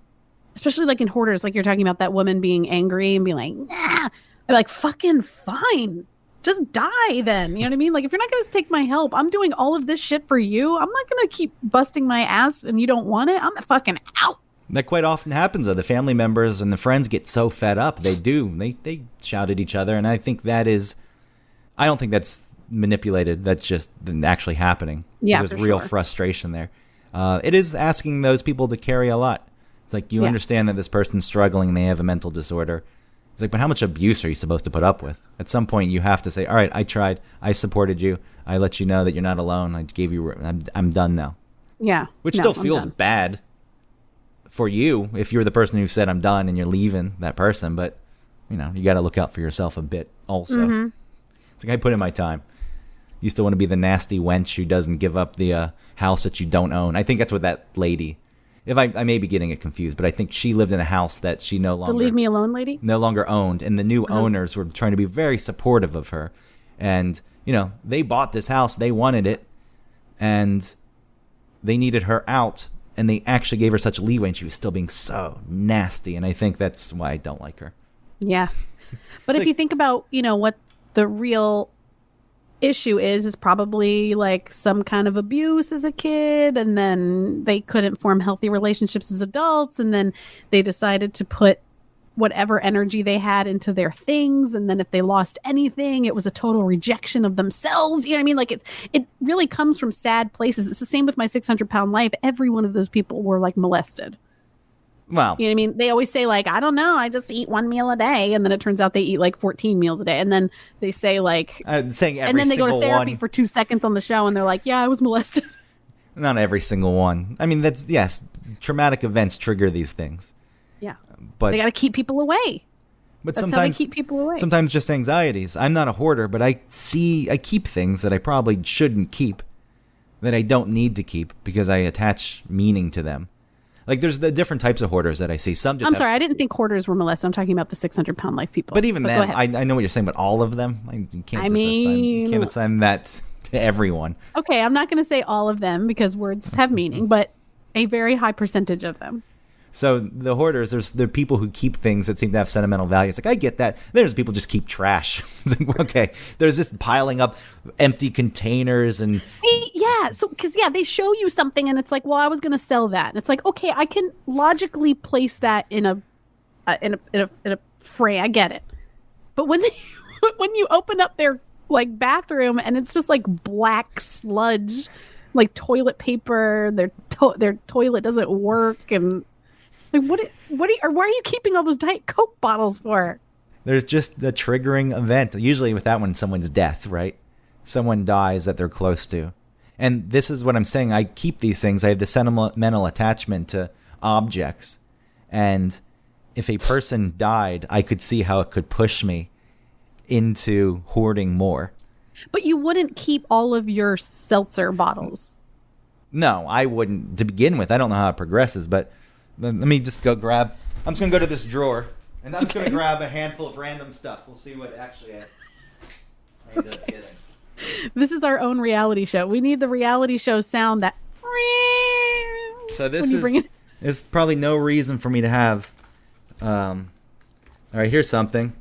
especially in Hoarders, like you're talking about that woman being angry and being like, nah, I'm like, fucking fine. Just die then. You know what I mean? If you're not going to take my help, I'm doing all of this shit for you. I'm not going to keep busting my ass and you don't want it. I'm fucking out. That quite often happens, though. The family members and the friends get so fed up. They do. They shout at each other. And I think I don't think that's manipulated. That's just actually happening. Yeah, there's real frustration there. It is asking those people to carry a lot. It's like you understand that this person's struggling and they have a mental disorder. It's like, but how much abuse are you supposed to put up with? At some point, you have to say, all right, I tried. I supported you. I let you know that you're not alone. I gave you. I'm done now. Yeah. Which No, still I'm feels done. bad for you if you're the person who said I'm done and you're leaving that person. But, you got to look out for yourself a bit also. Mm-hmm. It's like I put in my time. You still want to be the nasty wench who doesn't give up the house that you don't own. I think that's what that lady. If I may be getting it confused, but I think she lived in a house that she The leave me alone lady? no longer owned, and the new owners were trying to be very supportive of her. And, they bought this house, they wanted it, and they needed her out, and they actually gave her such leeway, and she was still being so nasty, and I think that's why I don't like her. Yeah. But if you think about, what the real issue is probably like some kind of abuse as a kid, and then they couldn't form healthy relationships as adults, and then they decided to put whatever energy they had into their things, and then if they lost anything, it was a total rejection of themselves. You know what I mean? Like it really comes from sad places. It's the same with My 600-Pound Life. Every one of those people were like molested. Well, You know what I mean? They always say like, I don't know, I just eat one meal a day, and then it turns out they eat like 14 meals a day, and then they say like, saying every and then they go to single therapy one. for 2 seconds on the show, and they're like, yeah, I was molested. Not every single one. I mean, that's, yes, traumatic events trigger these things. Yeah, But they got to keep people away. But That's sometimes how they keep people away. Sometimes just anxieties. I'm not a hoarder, but I keep things that I probably shouldn't keep, that I don't need to keep because I attach meaning to them. Like there's the different types of hoarders that I see. Some just I'm sorry, I didn't think hoarders were molested. I'm talking about the 600-pound life people. But even go then, ahead. I know what you're saying. But all of them, you can't. I You can't mean- assign that to everyone. Okay, I'm not going to say all of them because words have meaning, but a very high percentage of them. So the hoarders, there's the people who keep things that seem to have sentimental value. It's like, I get that. There's people just keep trash. It's like, okay, there's this piling up empty containers and Yeah, so because they show you something and it's like, well, I was going to sell that, and it's like, okay, I can logically place that in a fray. I get it, but when when you open up their like bathroom and it's just like black sludge, like toilet paper, their toilet doesn't work, and like why are you keeping all those Diet Coke bottles for? there's just the triggering event. Usually with that one, someone's death, right? Someone dies that they're close to. And this is what I'm saying. I keep these things. I have the sentimental attachment to objects. And if a person died, I could see how it could push me into hoarding more. But you wouldn't keep all of your seltzer bottles. No, I wouldn't to begin with. I don't know how it progresses, but let me just go grab. I'm just going to go to this drawer, and I'm just going to grab a handful of random stuff. We'll see what actually I ended up getting. This is our own reality show. We need the reality show sound that. So this when you bring is it- there's probably no reason for me to have. All right, here's something.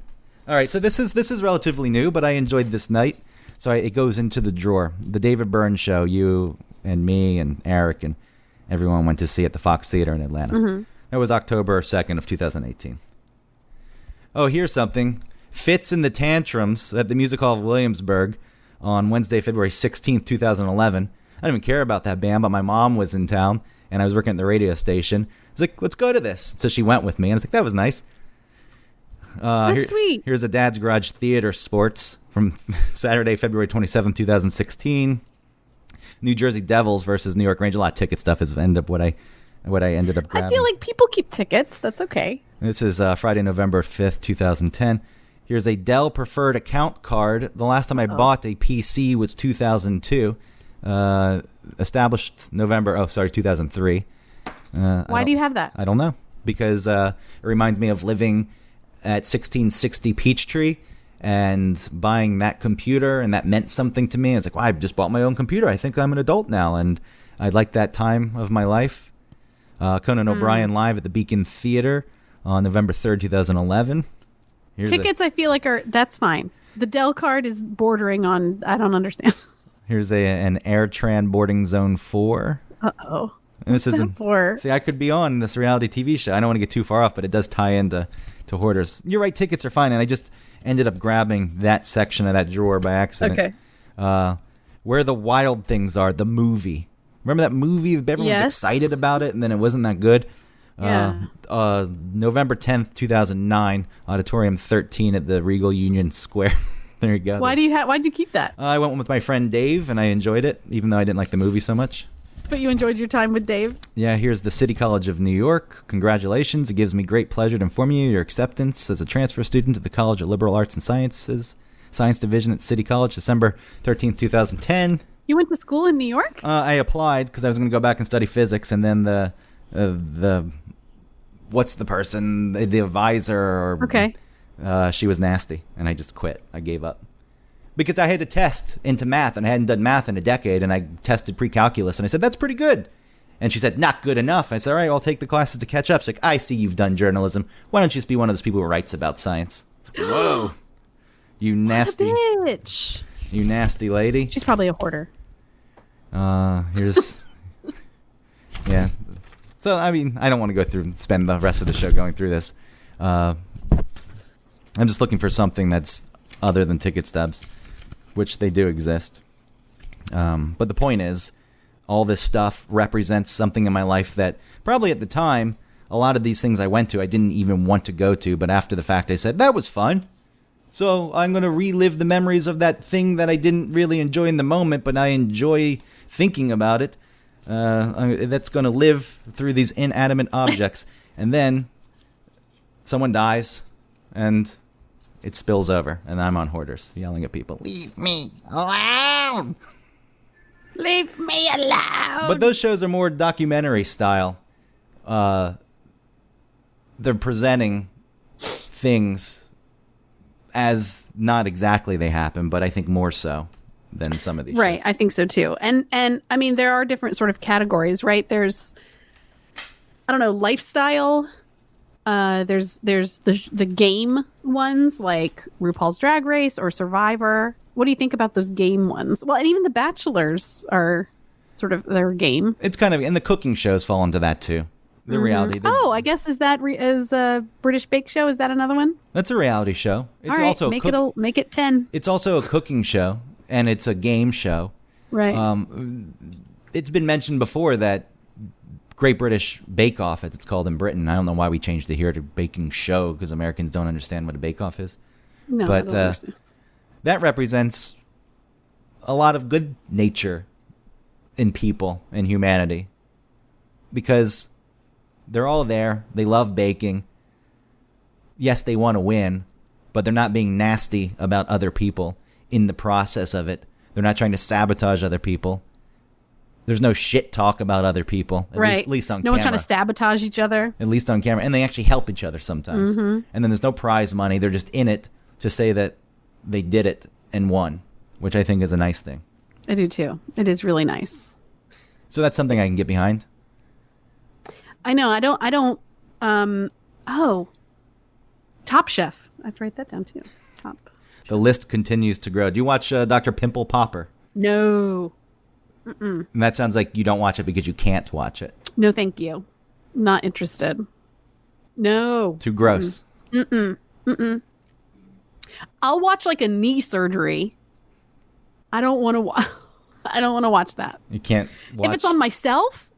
All right, so this is relatively new, but I enjoyed this night. So it goes into the drawer. The David Byrne show. You and me and Eric and everyone went to see at the Fox Theater in Atlanta. Mm-hmm. That was October 2nd of 2018. Oh, here's something. Fits in the Tantrums at the Music Hall of Williamsburg on Wednesday, February 16th, 2011. I don't even care about that band, but my mom was in town, and I was working at the radio station. I was like, let's go to this. So she went with me, and I was like, that was nice. That's sweet. Here's a Dad's Garage Theater Sports from Saturday, February 27th, 2016. New Jersey Devils versus New York Rangers. A lot of ticket stuff is ended up what I ended up grabbing. I feel like people keep tickets. That's okay. This is Friday, November 5th, 2010. Here's a Dell Preferred Account card. The last time I bought a PC was 2002. Established 2003. Why do you have that? I don't know. Because it reminds me of living at 1660 Peachtree and buying that computer, and that meant something to me. I was like, well, I just bought my own computer. I think I'm an adult now, and I like that time of my life. Conan O'Brien live at the Beacon Theater on November 3rd, 2011. Tickets, I feel like that's fine. The Dell card is bordering on, I don't understand. Here's an AirTran Boarding Zone 4. Uh-oh. And this isn't for? See, I could be on this reality TV show. I don't want to get too far off, but it does tie into hoarders. You're right, tickets are fine, and I just ended up grabbing that section of that drawer by accident. Okay. Where the Wild Things Are, the movie. Remember that movie? Everyone was Yes. excited about it, and then it wasn't that good. Yeah. November 10th, 2009, Auditorium 13 at the Regal Union Square. There you go. Why'd you keep that? I went with my friend Dave, and I enjoyed it, even though I didn't like the movie so much. But you enjoyed your time with Dave? Yeah, here's the City College of New York. Congratulations. It gives me great pleasure to inform you your acceptance as a transfer student to the College of Liberal Arts and Sciences, Science Division at City College, December 13th, 2010. You went to school in New York? I applied because I was going to go back and study physics, and then the what's the person, the advisor, or Okay. She was nasty, and I just quit. I gave up. Because I had to test into math, and I hadn't done math in a decade, and I tested pre-calculus, and I said, that's pretty good. And she said, not good enough. I said, all right, I'll take the classes to catch up. She's like, I see you've done journalism. Why don't you just be one of those people who writes about science? It's like, whoa. You nasty. What a bitch. You nasty lady. She's probably a hoarder. Here's... yeah. So, I mean, I don't want to go through and spend the rest of the show going through this. I'm just looking for something that's other than ticket stubs, which they do exist. But the point is, all this stuff represents something in my life that probably at the time, a lot of these things I went to, I didn't even want to go to. But after the fact, I said, that was fun. So I'm going to relive the memories of that thing that I didn't really enjoy in the moment, but I enjoy thinking about it. That's going to live through these inanimate objects. And then someone dies, and it spills over, and I'm on Hoarders, yelling at people. Leave me alone. Leave me alone. But those shows are more documentary style. They're presenting things as not exactly they happen, but I think more so than some of these Right, shows. I think so too. And I mean, there are different sort of categories, right? There's, I don't know, lifestyle. There's the game ones like RuPaul's Drag Race or Survivor. What do you think about those game ones? Well, and even The Bachelors are sort of their game. It's kind of, and the cooking shows fall into that too. The reality. Oh, I guess is a British Bake Show? Is that another one? That's a reality show. It's All right, also make it 10. It's also a cooking show, and it's a game show. Right. It's been mentioned before that Great British Bake Off, as it's called in Britain. I don't know why we changed it here to baking show, because Americans don't understand what a bake off is. No, but I don't understand. that represents a lot of good nature in people and humanity, because they're all there. They love baking. Yes, they want to win, but they're not being nasty about other people in the process of it. They're not trying to sabotage other people. There's no shit talk about other people, at least on camera. No one's trying to sabotage each other. At least on camera. And they actually help each other sometimes. Mm-hmm. And then there's no prize money. They're just in it to say that they did it and won, which I think is a nice thing. I do too. It is really nice. So that's something I can get behind. I know. I don't. Top Chef. I have to write that down too. Top. The list continues to grow. Do you watch Dr. Pimple Popper? No. And that sounds like you don't watch it because you can't watch it. No, thank you. Not interested. No. Too gross. I'll watch like a knee surgery. I don't want to. I don't want to watch that. You can't watch. If it's on myself,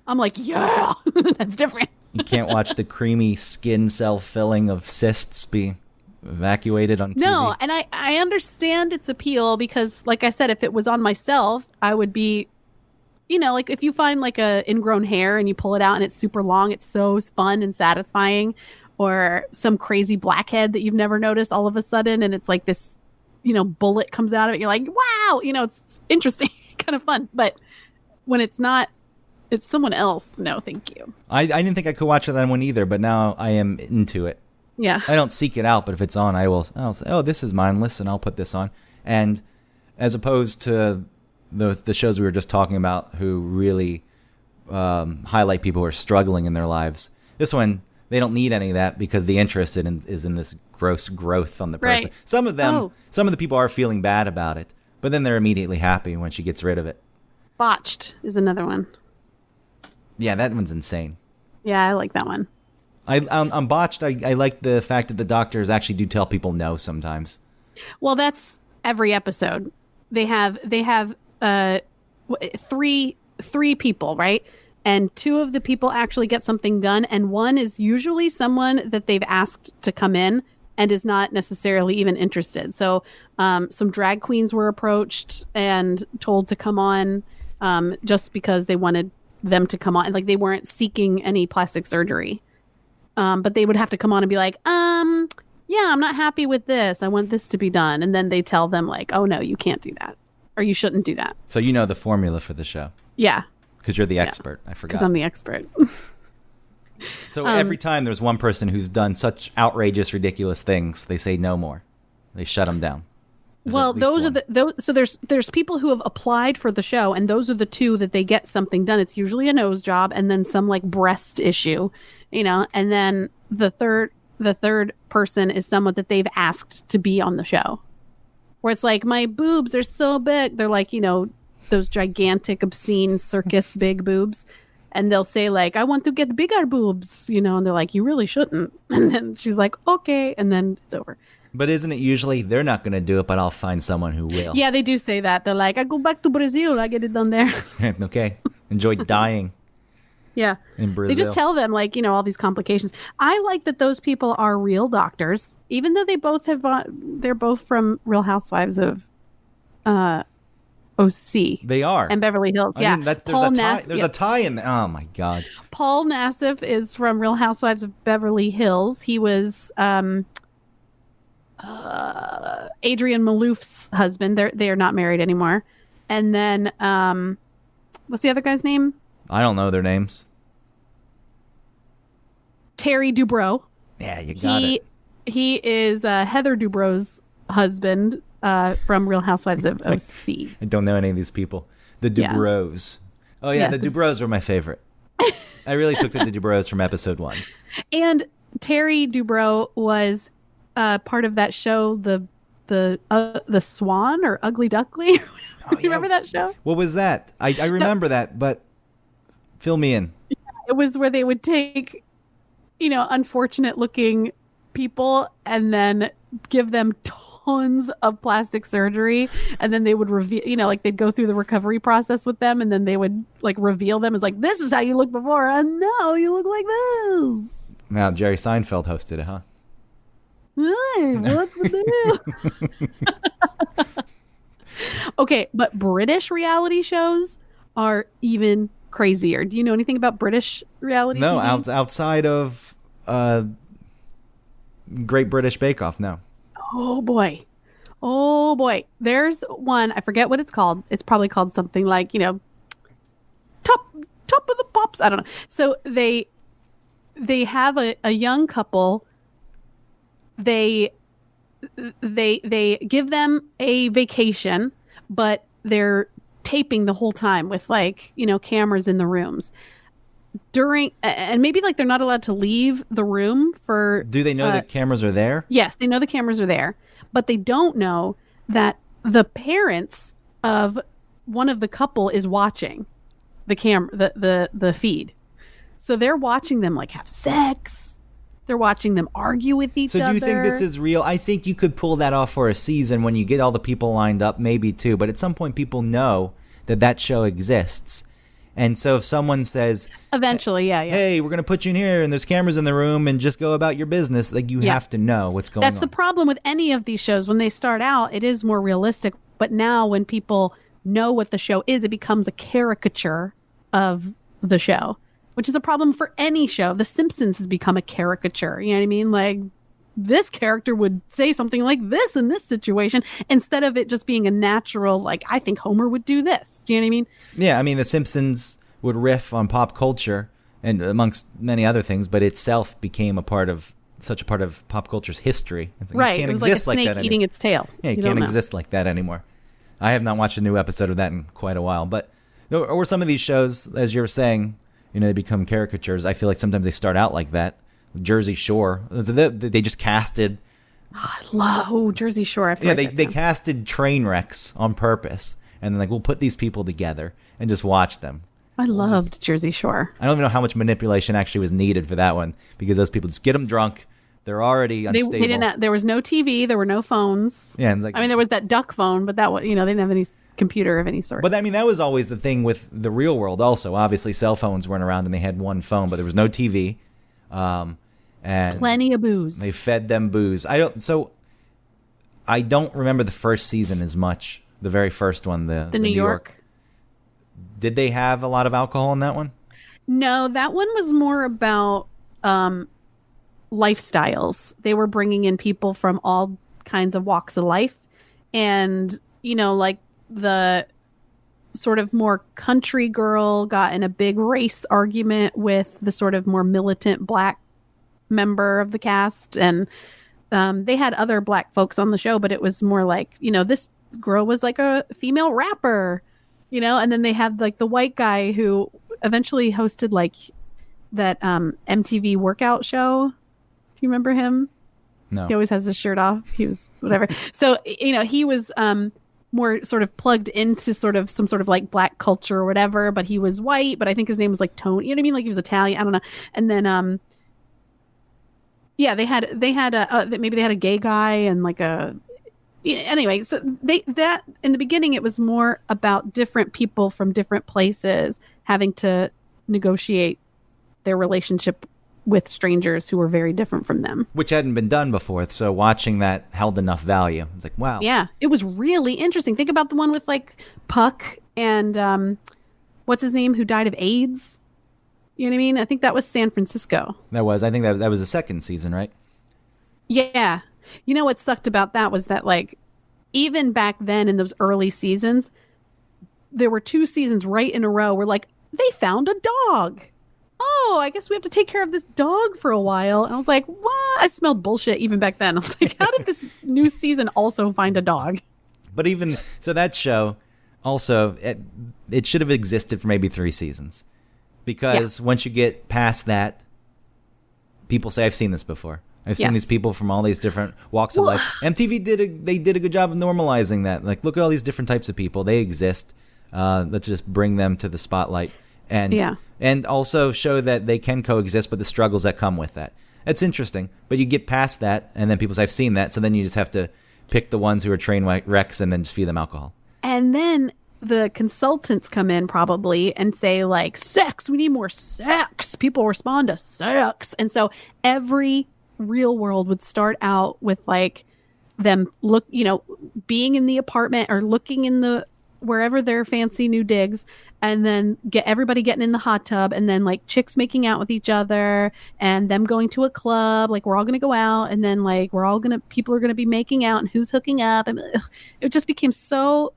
I'm like, yeah, that's different. You can't watch the creamy skin cell filling of cysts be evacuated on TV. No, and I understand its appeal because, like I said, if it was on myself, I would be, like if you find like a ingrown hair and you pull it out and it's super long, it's so fun and satisfying. Or some crazy blackhead that you've never noticed all of a sudden, and it's like this, bullet comes out of it. You're like, wow, it's interesting, kind of fun. But when it's not, it's someone else. No, thank you. I didn't think I could watch that one either, but now I am into it. Yeah. I don't seek it out, but if it's on, I'll say, oh, this is mindless, and I'll put this on. And as opposed to the shows we were just talking about, who really highlight people who are struggling in their lives, this one, they don't need any of that because the interest is in this gross growth on the person. Right. Some of the people are feeling bad about it, but then they're immediately happy when she gets rid of it. Botched is another one. Yeah, that one's insane. Yeah, I like that one. I'm Botched. I like the fact that the doctors actually do tell people no sometimes. Well, that's every episode. They have three people, right? And two of the people actually get something done, and one is usually someone that they've asked to come in and is not necessarily even interested. So some drag queens were approached and told to come on. just because they wanted them to come on. Like they weren't seeking any plastic surgery. But they would have to come on and be like, yeah, I'm not happy with this. I want this to be done. And then they tell them like, oh no, you can't do that. Or you shouldn't do that. So you know the formula for the show. Yeah. Because you're the expert. I forgot. Because I'm the expert. So every time there's one person who's done such outrageous, ridiculous things, they say no more. They shut them down. Well, those are those. So there's people who have applied for the show, and those are the two that they get something done. It's usually a nose job, and then some like breast issue, and then the third person is someone that they've asked to be on the show, where it's like my boobs are so big. They're like those gigantic, obscene circus big boobs, and they'll say like I want to get bigger boobs, and they're like you really shouldn't, and then she's like okay, and then it's over. But isn't it usually they're not going to do it, but I'll find someone who will? Yeah, they do say that. They're like, I go back to Brazil. I get it done there. Okay. Enjoy dying. Yeah. In Brazil. They just tell them like, all these complications. I like that those people are real doctors, even though they both have, they're both from Real Housewives of OC. They are. And Beverly Hills. Yeah. There's a tie in there. Oh my God. Paul Nassif is from Real Housewives of Beverly Hills. He was, Adrienne Malouf's husband. They are not married anymore. And then what's the other guy's name? I don't know their names. Terry Dubrow. Yeah, you got it. He is Heather Dubrow's husband from Real Housewives of OC. I don't know any of these people. The Dubrows. Yeah. Oh yeah, the Dubrows were my favorite. I really took to the Dubrows from episode 1. And Terry Dubrow was part of that show, the Swan or Ugly Duckling. Do you remember that show? What was that? I remember that, but fill me in. It was where they would take, unfortunate looking people and then give them tons of plastic surgery, and then they would reveal, like they'd go through the recovery process with them, and then they would like reveal them as like, this is how you look before, and now you look like this. Now Jerry Seinfeld hosted it, huh? Hey, what's the deal? Okay, but British reality shows are even crazier. Do you know anything about British reality No, TV? Outside of Great British Bake Off, no. Oh boy. There's one, I forget what it's called. It's probably called something like, top of the pops. I don't know. So they have a young couple. They give them a vacation, but they're taping the whole time with like, cameras in the rooms and maybe like they're not allowed to leave the room for. Do they know that cameras are there? Yes, they know the cameras are there, but they don't know that the parents of one of the couple is watching the the feed. So they're watching them like have sex. They're watching them argue with each other. So do you think this is real? I think you could pull that off for a season when you get all the people lined up, maybe too. But at some point, people know that show exists. And so if someone says... Eventually, yeah. Hey, we're going to put you in here and there's cameras in the room and just go about your business. Like you have to know what's going on. That's the problem with any of these shows. When they start out, it is more realistic. But now when people know what the show is, it becomes a caricature of the show. Which is a problem for any show. The Simpsons has become a caricature. You know what I mean? Like, this character would say something like this in this situation instead of it just being a natural, like, I think Homer would do this. Do you know what I mean? Yeah, I mean, The Simpsons would riff on pop culture and amongst many other things, but itself became such a part of pop culture's history. It's like, right. It can't it was exist like a snake that eating its tail. Yeah, it can't exist like that anymore. I have not watched a new episode of that in quite a while. But, or some of these shows, as you were saying, they become caricatures. I feel like sometimes they start out like that. Jersey Shore. They just casted. Oh, I love Jersey Shore. They casted train wrecks on purpose, and then like we'll put these people together and just watch them. I loved Jersey Shore. I don't even know how much manipulation actually was needed for that one because those people just get them drunk. They're already unstable. They didn't. There was no TV. There were no phones. Yeah, it's like, there was that duck phone, but that was, they didn't have any computer of any sort. But I mean, that was always the thing with the real world. Also, obviously, cell phones weren't around, and they had one phone, but there was no TV. And plenty of booze. They fed them booze. I don't remember the first season as much. The very first one, the New York. Did they have a lot of alcohol in that one? No, that one was more about lifestyles. They were bringing in people from all kinds of walks of life. And, like the sort of more country girl got in a big race argument with the sort of more militant black member of the cast. And they had other black folks on the show, but it was more like, this girl was like a female rapper, and then they had like the white guy who eventually hosted like that MTV workout show. Do you remember him? No. He always has his shirt off. He was whatever. So, he was more sort of plugged into sort of some sort of like black culture or whatever, but he was white, but I think his name was like Tony. You know what I mean? Like he was Italian. I don't know. And then, yeah, they had maybe they had a gay guy and like anyway, so that in the beginning it was more about different people from different places having to negotiate their relationship with strangers who were very different from them, which hadn't been done before. So watching that held enough value. It's like, wow. Yeah, it was really interesting. Think about the one with like Puck and what's his name who died of AIDS. You know what I mean? I think that was San Francisco. I think that was the second season, right? Yeah. You know what sucked about that was that like even back then in those early seasons, there were 2 seasons right in a row where like they found a dog. Oh, I guess we have to take care of this dog for a while. And I was like, what? I smelled bullshit even back then. I was like, how did this new season also find a dog? But even so, that show also, it should have existed for maybe 3 seasons. Because once you get past that, people say, I've seen this before. I've seen these people from all these different walks of life. MTV did a good job of normalizing that. Like, look at all these different types of people. They exist. Let's just bring them to the spotlight. And also show that they can coexist with the struggles that come with that. It's interesting. But you get past that, and then people say, I've seen that. So then you just have to pick the ones who are train wrecks and then just feed them alcohol. And then the consultants come in probably and say like, sex, we need more sex. People respond to sex. And so every real world would start out with like them being in the apartment or looking in the wherever their fancy new digs, and then get everybody getting in the hot tub, and then like chicks making out with each other, and them going to a club, like we're all gonna go out, and then like people are gonna be making out, and who's hooking up, and it just became so,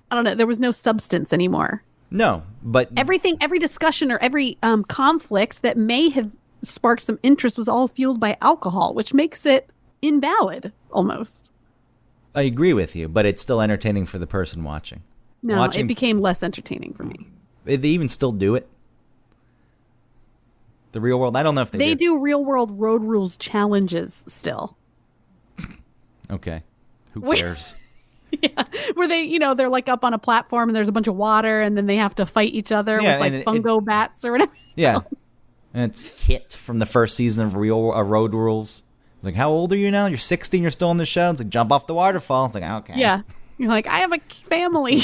I don't know, there was no substance anymore. No, but every discussion or every conflict that may have sparked some interest was all fueled by alcohol, which makes it invalid almost. I agree with you, but it's still entertaining for the person watching. No, it became less entertaining for me. They even still do it? The real world? I don't know if they do real world road rules challenges still. Okay. Who cares? Yeah, where they, they're like up on a platform and there's a bunch of water and then they have to fight each other with like fungo bats or whatever. Yeah. And it's Kit from the first season of Road Rules. It's like, how old are you now? You're 16, you're still in the show? It's like, jump off the waterfall. It's like, okay. Yeah. You're like, I have a family.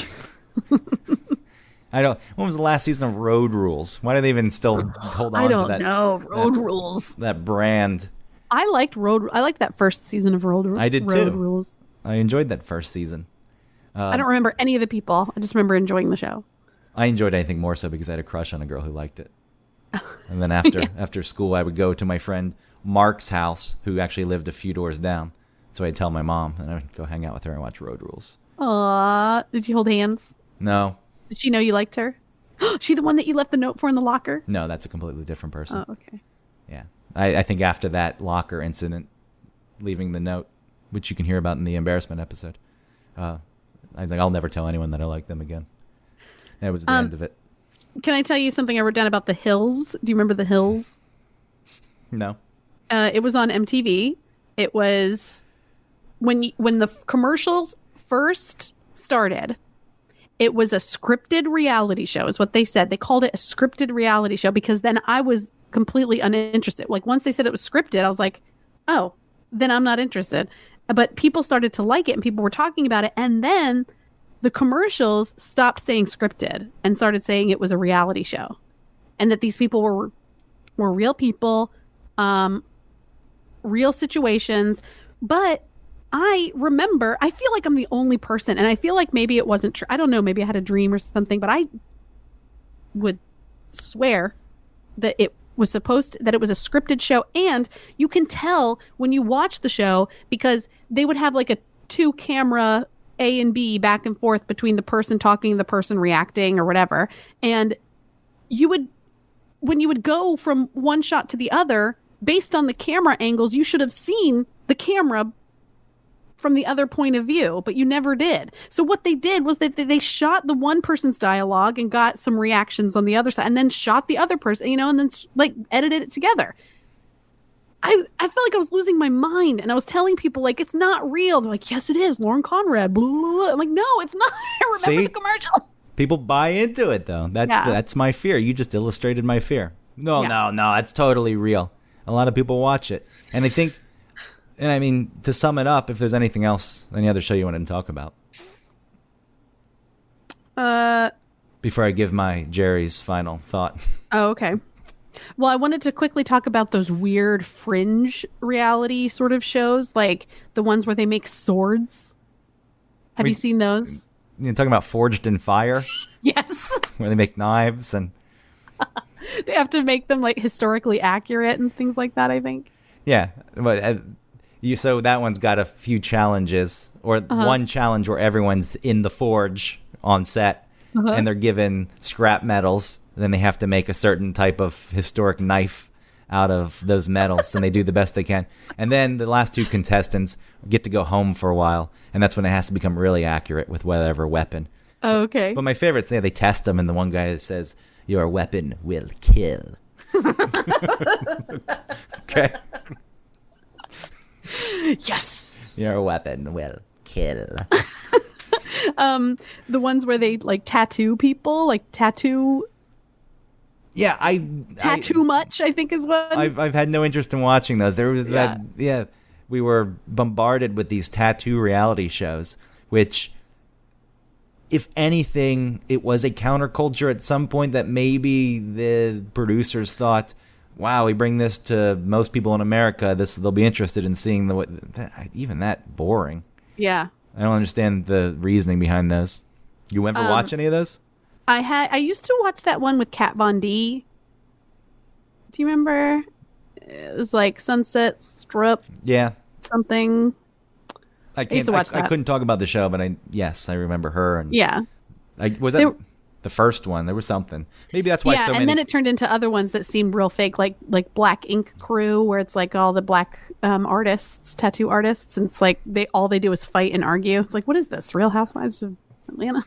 When was the last season of Road Rules? Why do they even still hold on to that? I don't know. Road Rules. That brand. I liked that first season of Road Rules. I did Road too. Rules. I enjoyed that first season. I don't remember any of the people. I just remember enjoying the show. I enjoyed anything more so because I had a crush on a girl who liked it. And then after school, I would go to my friend Mark's house, who actually lived a few doors down. So I'd tell my mom, and I would go hang out with her and watch Road Rules. Aww. Did you hold hands? No. Did she know you liked her? She the one that you left the note for in the locker? No, that's a completely different person. Oh, okay. Yeah. I think after that locker incident, leaving the note, which you can hear about in the embarrassment episode, I was like, I'll never tell anyone that I like them again. That was the end of it. Can I tell you something I wrote down about The Hills? Do you remember The Hills? No. It was on MTV. It was when the commercials first started. It was a scripted reality show, is what they said. They called it a scripted reality show because then I was completely uninterested. Like once they said it was scripted, I was like, oh, then I'm not interested. But people started to like it and people were talking about it. And then the commercials stopped saying scripted and started saying it was a reality show and that these people were real people, real situations. But I remember, I feel like I'm the only person, and I feel like maybe it wasn't true. I don't know, maybe I had a dream or something, but I would swear that it was that it was a scripted show. And you can tell when you watch the show because they would have like a 2-camera A and B back and forth between the person talking and the person reacting or whatever. And when you would go from one shot to the other, based on the camera angles, you should have seen the camera from the other point of view, but you never did. So what they did was that they shot the one person's dialogue and got some reactions on the other side, and then shot the other person, and then like edited it together. I felt like I was losing my mind, and I was telling people like it's not real. They're like, yes, it is. Lauren Conrad. Blah, blah, blah. I'm like, no, it's not. I remember the commercial. People buy into it though. That's my fear. You just illustrated my fear. No, it's totally real. A lot of people watch it, and they think. And I mean, to sum it up, if there's anything else, any other show you wanted to talk about? Before I give my Jerry's final thought. Oh, okay. Well, I wanted to quickly talk about those weird fringe reality sort of shows, like the ones where they make swords. Have you seen those? You're talking about Forged in Fire? Yes. Where they make knives and... They have to make them like historically accurate and things like that, I think. Yeah, but... So that one's got a few challenges, or one challenge where everyone's in the forge on set, and they're given scrap metals. Then they have to make a certain type of historic knife out of those metals, and they do the best they can. And then the last 2 contestants get to go home for a while, and that's when it has to become really accurate with whatever weapon. Oh, okay. But my favorite's they test them, and the one guy that says, "Your weapon will kill." Okay. Yes. Your weapon will kill. The ones where they like tattoo people, like tattoo. Yeah, Tattoo much, I think is what. I've had no interest in watching those. There was we were bombarded with these tattoo reality shows, which, if anything, it was a counterculture at some point that maybe the producers thought, wow, we bring this to most people in America. They'll be interested in seeing even that boring. Yeah. I don't understand the reasoning behind those. You ever watch any of those? I used to watch that one with Kat Von D. Do you remember? It was like Sunset Strip. Yeah. Something. I used to watch that. I couldn't talk about the show, but I remember her. And yeah. Was that the first one? There was something. Maybe that's why so many. Yeah, and then it turned into other ones that seemed real fake, like Black Ink Crew, where it's like all the black artists, tattoo artists, and it's like all they do is fight and argue. It's like, what is this? Real Housewives of Atlanta?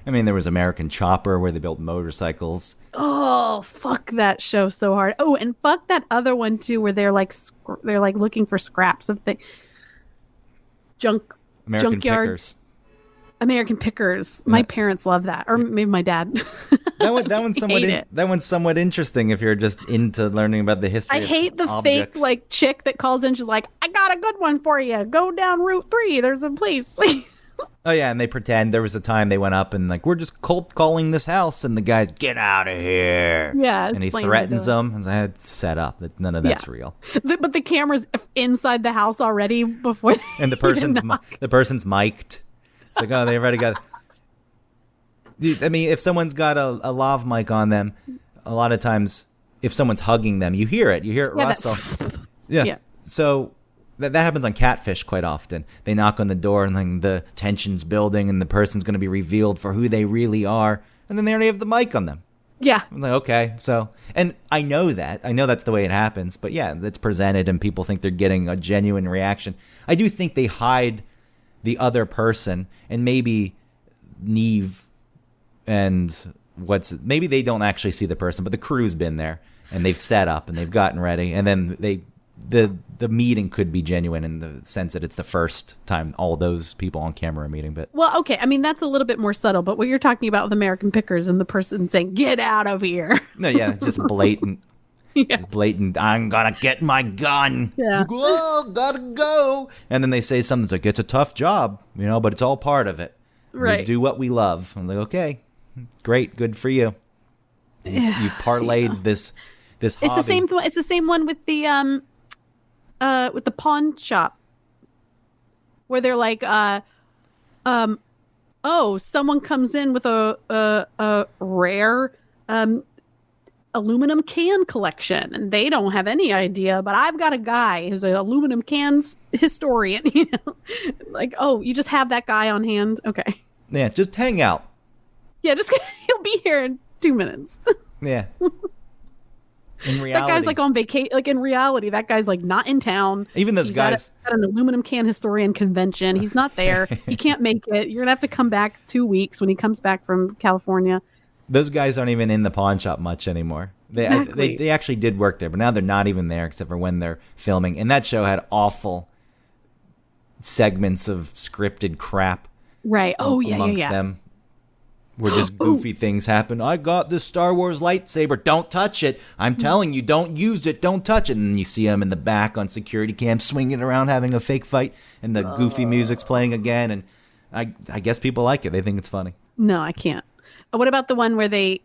I mean, there was American Chopper, where they built motorcycles. Oh, fuck that show so hard. Oh, and fuck that other one too, where they're like looking for scraps of things. Junkyard. Pickers. American Pickers. My parents love that, or maybe my dad. That one's somewhat interesting if you're just into learning about the history. I hate the objects. fake chick that calls in. She's like, "I got a good one for you. Go down Route 3. There's a place." Oh yeah, and they pretend there was a time they went up and like, we're just cold calling this house, and the guy's, "Get out of here!" Yeah, and he threatens them. And I had set up that none of that's real. But the camera's inside the house already before. And the person's mic'd. It's like, oh, they already got. I mean, if someone's got a lav mic on them, a lot of times, if someone's hugging them, you hear it. You hear it rustle. Yeah. So that happens on Catfish quite often. They knock on the door, and then the tension's building, and the person's going to be revealed for who they really are, and then they already have the mic on them. Yeah. I'm like, okay, so, and I know that's the way it happens, but yeah, it's presented, and people think they're getting a genuine reaction. I do think they hide the other person, and maybe Neve and maybe they don't actually see the person, but the crew's been there and they've set up and they've gotten ready, and then the meeting could be genuine in the sense that it's the first time all those people on camera are meeting. But well, okay, I mean that's a little bit more subtle, but what you're talking about with American Pickers and the person saying, "Get out of here." No, yeah, it's just blatant. Yeah. It's blatant. I'm gonna get my gun. Yeah. Whoa, gotta go. And then they say something like, "It's a tough job, but it's all part of it. Right. We do what we love." I'm like, okay, great, good for you. You've parlayed this hobby. It's the same one with the pawn shop where they're like, oh, someone comes in with a rare aluminum can collection, and they don't have any idea, but I've got a guy who's an aluminum cans historian. Like, oh, you just have that guy on hand? Okay. Yeah, just hang out. Yeah, just he'll be here in 2 minutes. Yeah. In reality, that guy's like on vacation. Like in reality, that guy's like not in town. Even those guys at an aluminum can historian convention. He's not there. He can't make it. You're gonna have to come back 2 weeks when he comes back from California. Those guys aren't even in the pawn shop much anymore. They actually did work there, but now they're not even there except for when they're filming. And that show had awful segments of scripted crap. Right. Oh, amongst them. Where just goofy things happen. I got this Star Wars lightsaber. Don't touch it. I'm telling you, don't use it. Don't touch it. And then you see them in the back on security cam swinging around having a fake fight. And the goofy music's playing again. And I guess people like it. They think it's funny. No, I can't. What about the one where they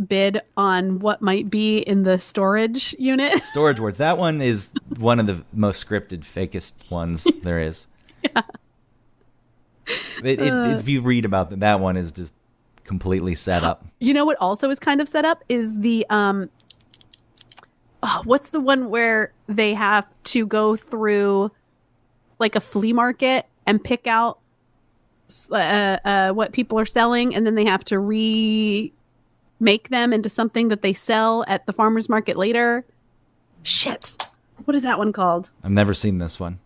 bid on what might be in the storage unit? Storage Wars. That one is one of the most scripted, fakest ones there is. Yeah. If you read about that one is just completely set up. You know what also is kind of set up is the what's the one where they have to go through like a flea market and pick out what people are selling, and then they have to remake them into something that they sell at the farmer's market later. Shit. What is that one called? I've never seen this one.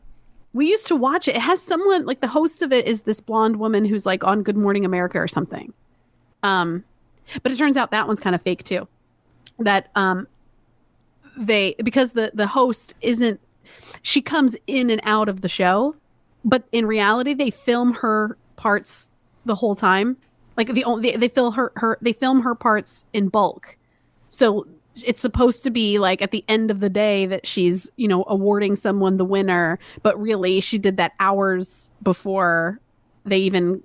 We used to watch it. It has someone, like the host of it is this blonde woman who's like on Good Morning America or something. But it turns out that one's kind of fake too. That because the host isn't, she comes in and out of the show, but in reality they film her parts the whole time. Like they film her parts in bulk. So it's supposed to be like at the end of the day that she's, awarding someone the winner, but really she did that hours before they even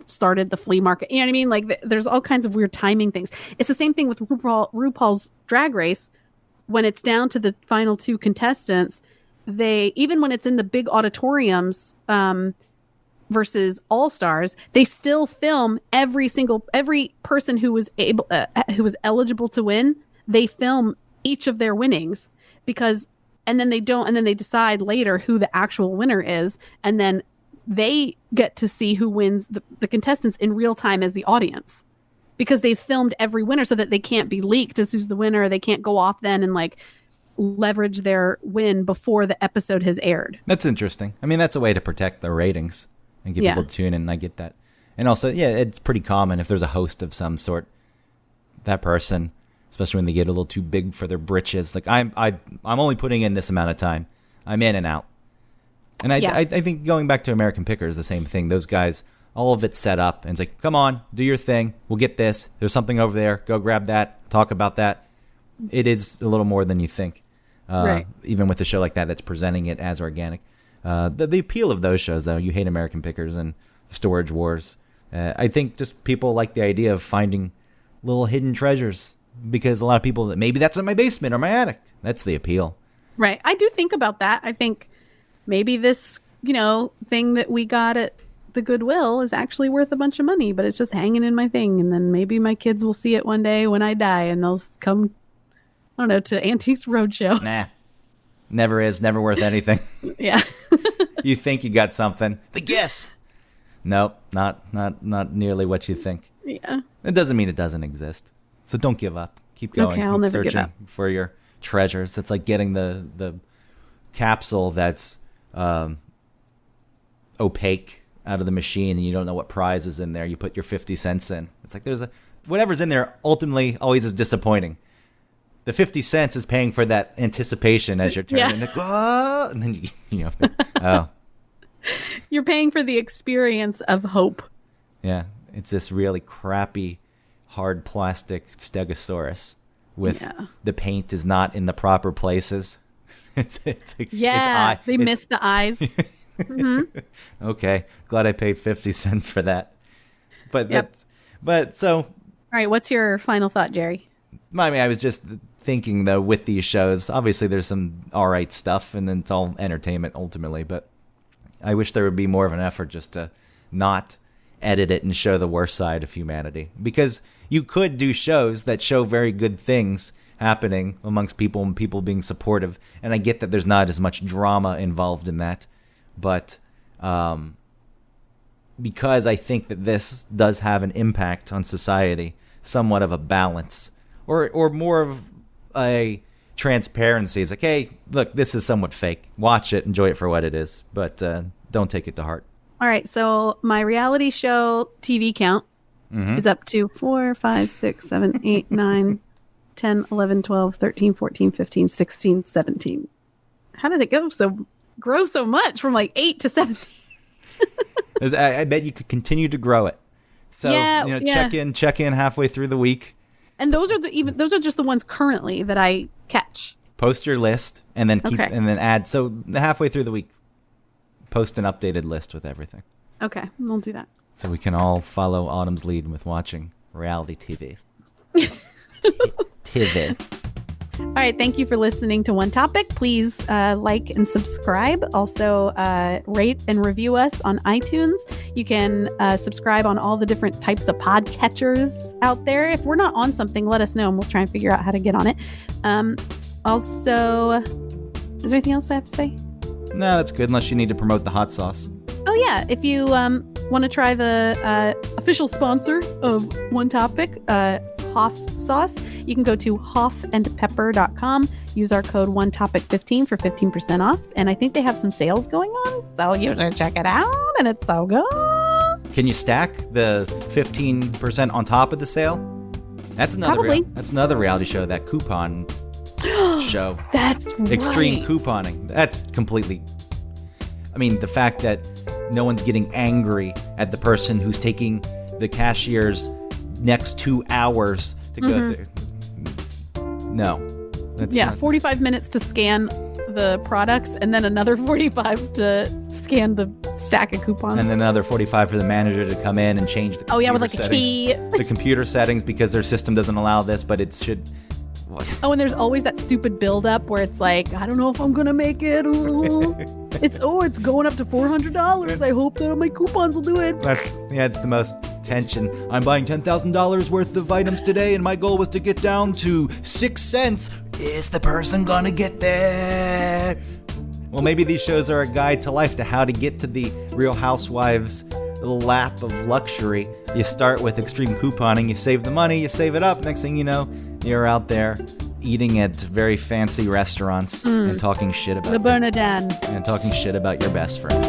started the flea market. You know what I mean? Like there's all kinds of weird timing things. It's the same thing with RuPaul's Drag Race. When it's down to the final 2 contestants, even when it's in the big auditoriums versus All Stars, they still film every person who was eligible to win. They film each of their winnings and then they decide later who the actual winner is, and then they get to see who wins the contestants in real time as the audience, because they've filmed every winner so that they can't be leaked as who's the winner. They can't go off then and like leverage their win before the episode has aired. That's interesting. I mean, that's a way to protect the ratings and get people to tune in. I get that. And also, it's pretty common if there's a host of some sort, that person, especially when they get a little too big for their britches. Like I'm only putting in this amount of time. I'm in and out. And I think going back to American Picker is the same thing. Those guys, all of it's set up, and it's like, come on, do your thing. We'll get this. There's something over there. Go grab that. Talk about that. It is a little more than you think. Right. Even with a show like that that's presenting it as organic. The appeal of those shows, though, You Hate American Pickers and Storage Wars, I think just people like the idea of finding little hidden treasures, because a lot of people, that maybe that's in my basement or my attic. That's the appeal. Right. I do think about that. I think maybe this, thing that we got at the Goodwill is actually worth a bunch of money, but it's just hanging in my thing. And then maybe my kids will see it one day when I die, and they'll come, I don't know, to Antiques Roadshow. Nah. Never is. Never worth anything. Yeah. You think you got something. The guess. Nope. Not nearly what you think. Yeah. It doesn't mean it doesn't exist. So don't give up. Keep going. Okay, I'll never give up. For your treasures. It's like getting the capsule that's opaque out of the machine, and you don't know what prize is in there. You put your 50 cents in. It's like whatever's in there ultimately always is disappointing. The 50 cents is paying for that anticipation as you're turning. Yeah. And then oh. You're paying for the experience of hope. Yeah. It's this really crappy, hard plastic Stegosaurus with the paint is not in the proper places. It's like, they missed the eyes. Mm-hmm. Okay. Glad I paid 50 cents for that. But so. All right. What's your final thought, Jerry? I mean, I was just thinking, though, with these shows, obviously there's some all right stuff, and then it's all entertainment ultimately. But I wish there would be more of an effort just to not edit it and show the worst side of humanity. Because you could do shows that show very good things happening amongst people and people being supportive. And I get that there's not as much drama involved in that. But because I think that this does have an impact on society, somewhat of a balance or more of a transparency. It's like, hey, look, this is somewhat fake. Watch it, enjoy it for what it is, but don't take it to heart. All right, so my reality show TV count is up to 4, 5, 6, 7, 8, 9, 10, 11, 12, 13, 14, 15, 16, 17. How did it grow so much from like 8 to 17? I bet you could continue to grow it. So check in halfway through the week. And those are just the ones currently that I catch. Post your list and then and then add. So halfway through the week, post an updated list with everything. Okay, we'll do that. So we can all follow Autumn's lead with watching reality TV. TV. All right, thank you for listening to One Topic. Please like and subscribe. Also, rate and review us on iTunes. You can subscribe on all the different types of podcatchers out there. If we're not on something, let us know, and we'll try and figure out how to get on it. Also, is there anything else I have to say? No, that's good, unless you need to promote the hot sauce. Oh, yeah. If you want to try the official sponsor of One Topic, Hoff Sauce, you can go to hoffandpepper.com. Use our code OneTopic15 for 15% off. And I think they have some sales going on, so you should check it out, and it's so good. Can you stack the 15% on top of the sale? That's another that's another reality show, that coupon show. That's Extreme right. couponing. That's completely... I mean, the fact that no one's getting angry at the person who's taking the cashier's next 2 hours to go through. No. That's not... 45 minutes to scan the products, and then another 45 to scan the stack of coupons. And then another 45 for the manager to come in and change the computer with like settings, a key. the computer settings, because their system doesn't allow this, but it should... What? Oh, and there's always that stupid build-up where it's like, I don't know if I'm gonna make it. It's going up to $400. I hope that my coupons will do it. It's the most tension. I'm buying $10,000 worth of items today, and my goal was to get down to 6 cents. Is the person gonna get there? Well, maybe these shows are a guide to life, to how to get to the Real Housewives lap of luxury. You start with extreme couponing, you save the money, you save it up. Next thing you know, you're out there eating at very fancy restaurants and talking shit about the Bernardin. And talking shit about your best friends.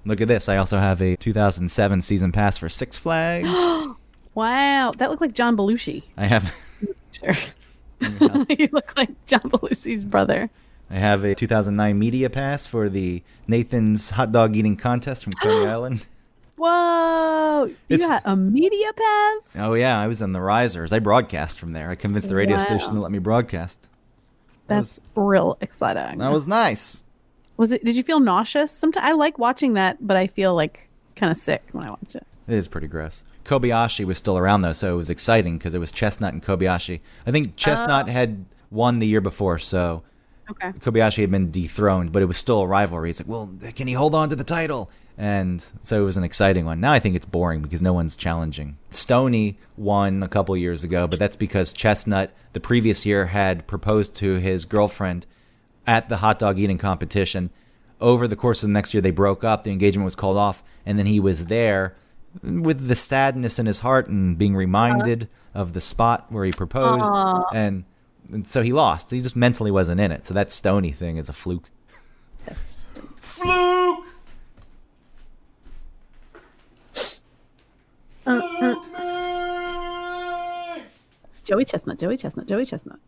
Look at this. I also have a 2007 season pass for Six Flags. Wow, that looked like John Belushi. I have... Sure. You look like John Belushi's brother. I have a 2009 media pass for the Nathan's hot dog eating contest from Coney Island. Whoa! You got a media pass? Oh, yeah. I was in the Risers. I broadcast from there. I convinced the radio station to let me broadcast. That's real exciting. That was nice. Did you feel nauseous? Sometimes I like watching that, but I feel like kind of sick when I watch it. It is pretty gross. Kobayashi was still around, though, so it was exciting because it was Chestnut and Kobayashi. I think Chestnut had won the year before, so okay. Kobayashi had been dethroned, but it was still a rivalry. It's like, well, can he hold on to the title? And so it was an exciting one. Now I think it's boring because no one's challenging. Stoney won a couple years ago, but that's because Chestnut, the previous year, had proposed to his girlfriend at the hot dog eating competition. Over the course of the next year, they broke up. The engagement was called off, and then he was there with the sadness in his heart and being reminded of the spot where he proposed. And so he lost. He just mentally wasn't in it. So that Stoney thing is a fluke. Fluke! Joey Chestnut, Joey Chestnut, Joey Chestnut.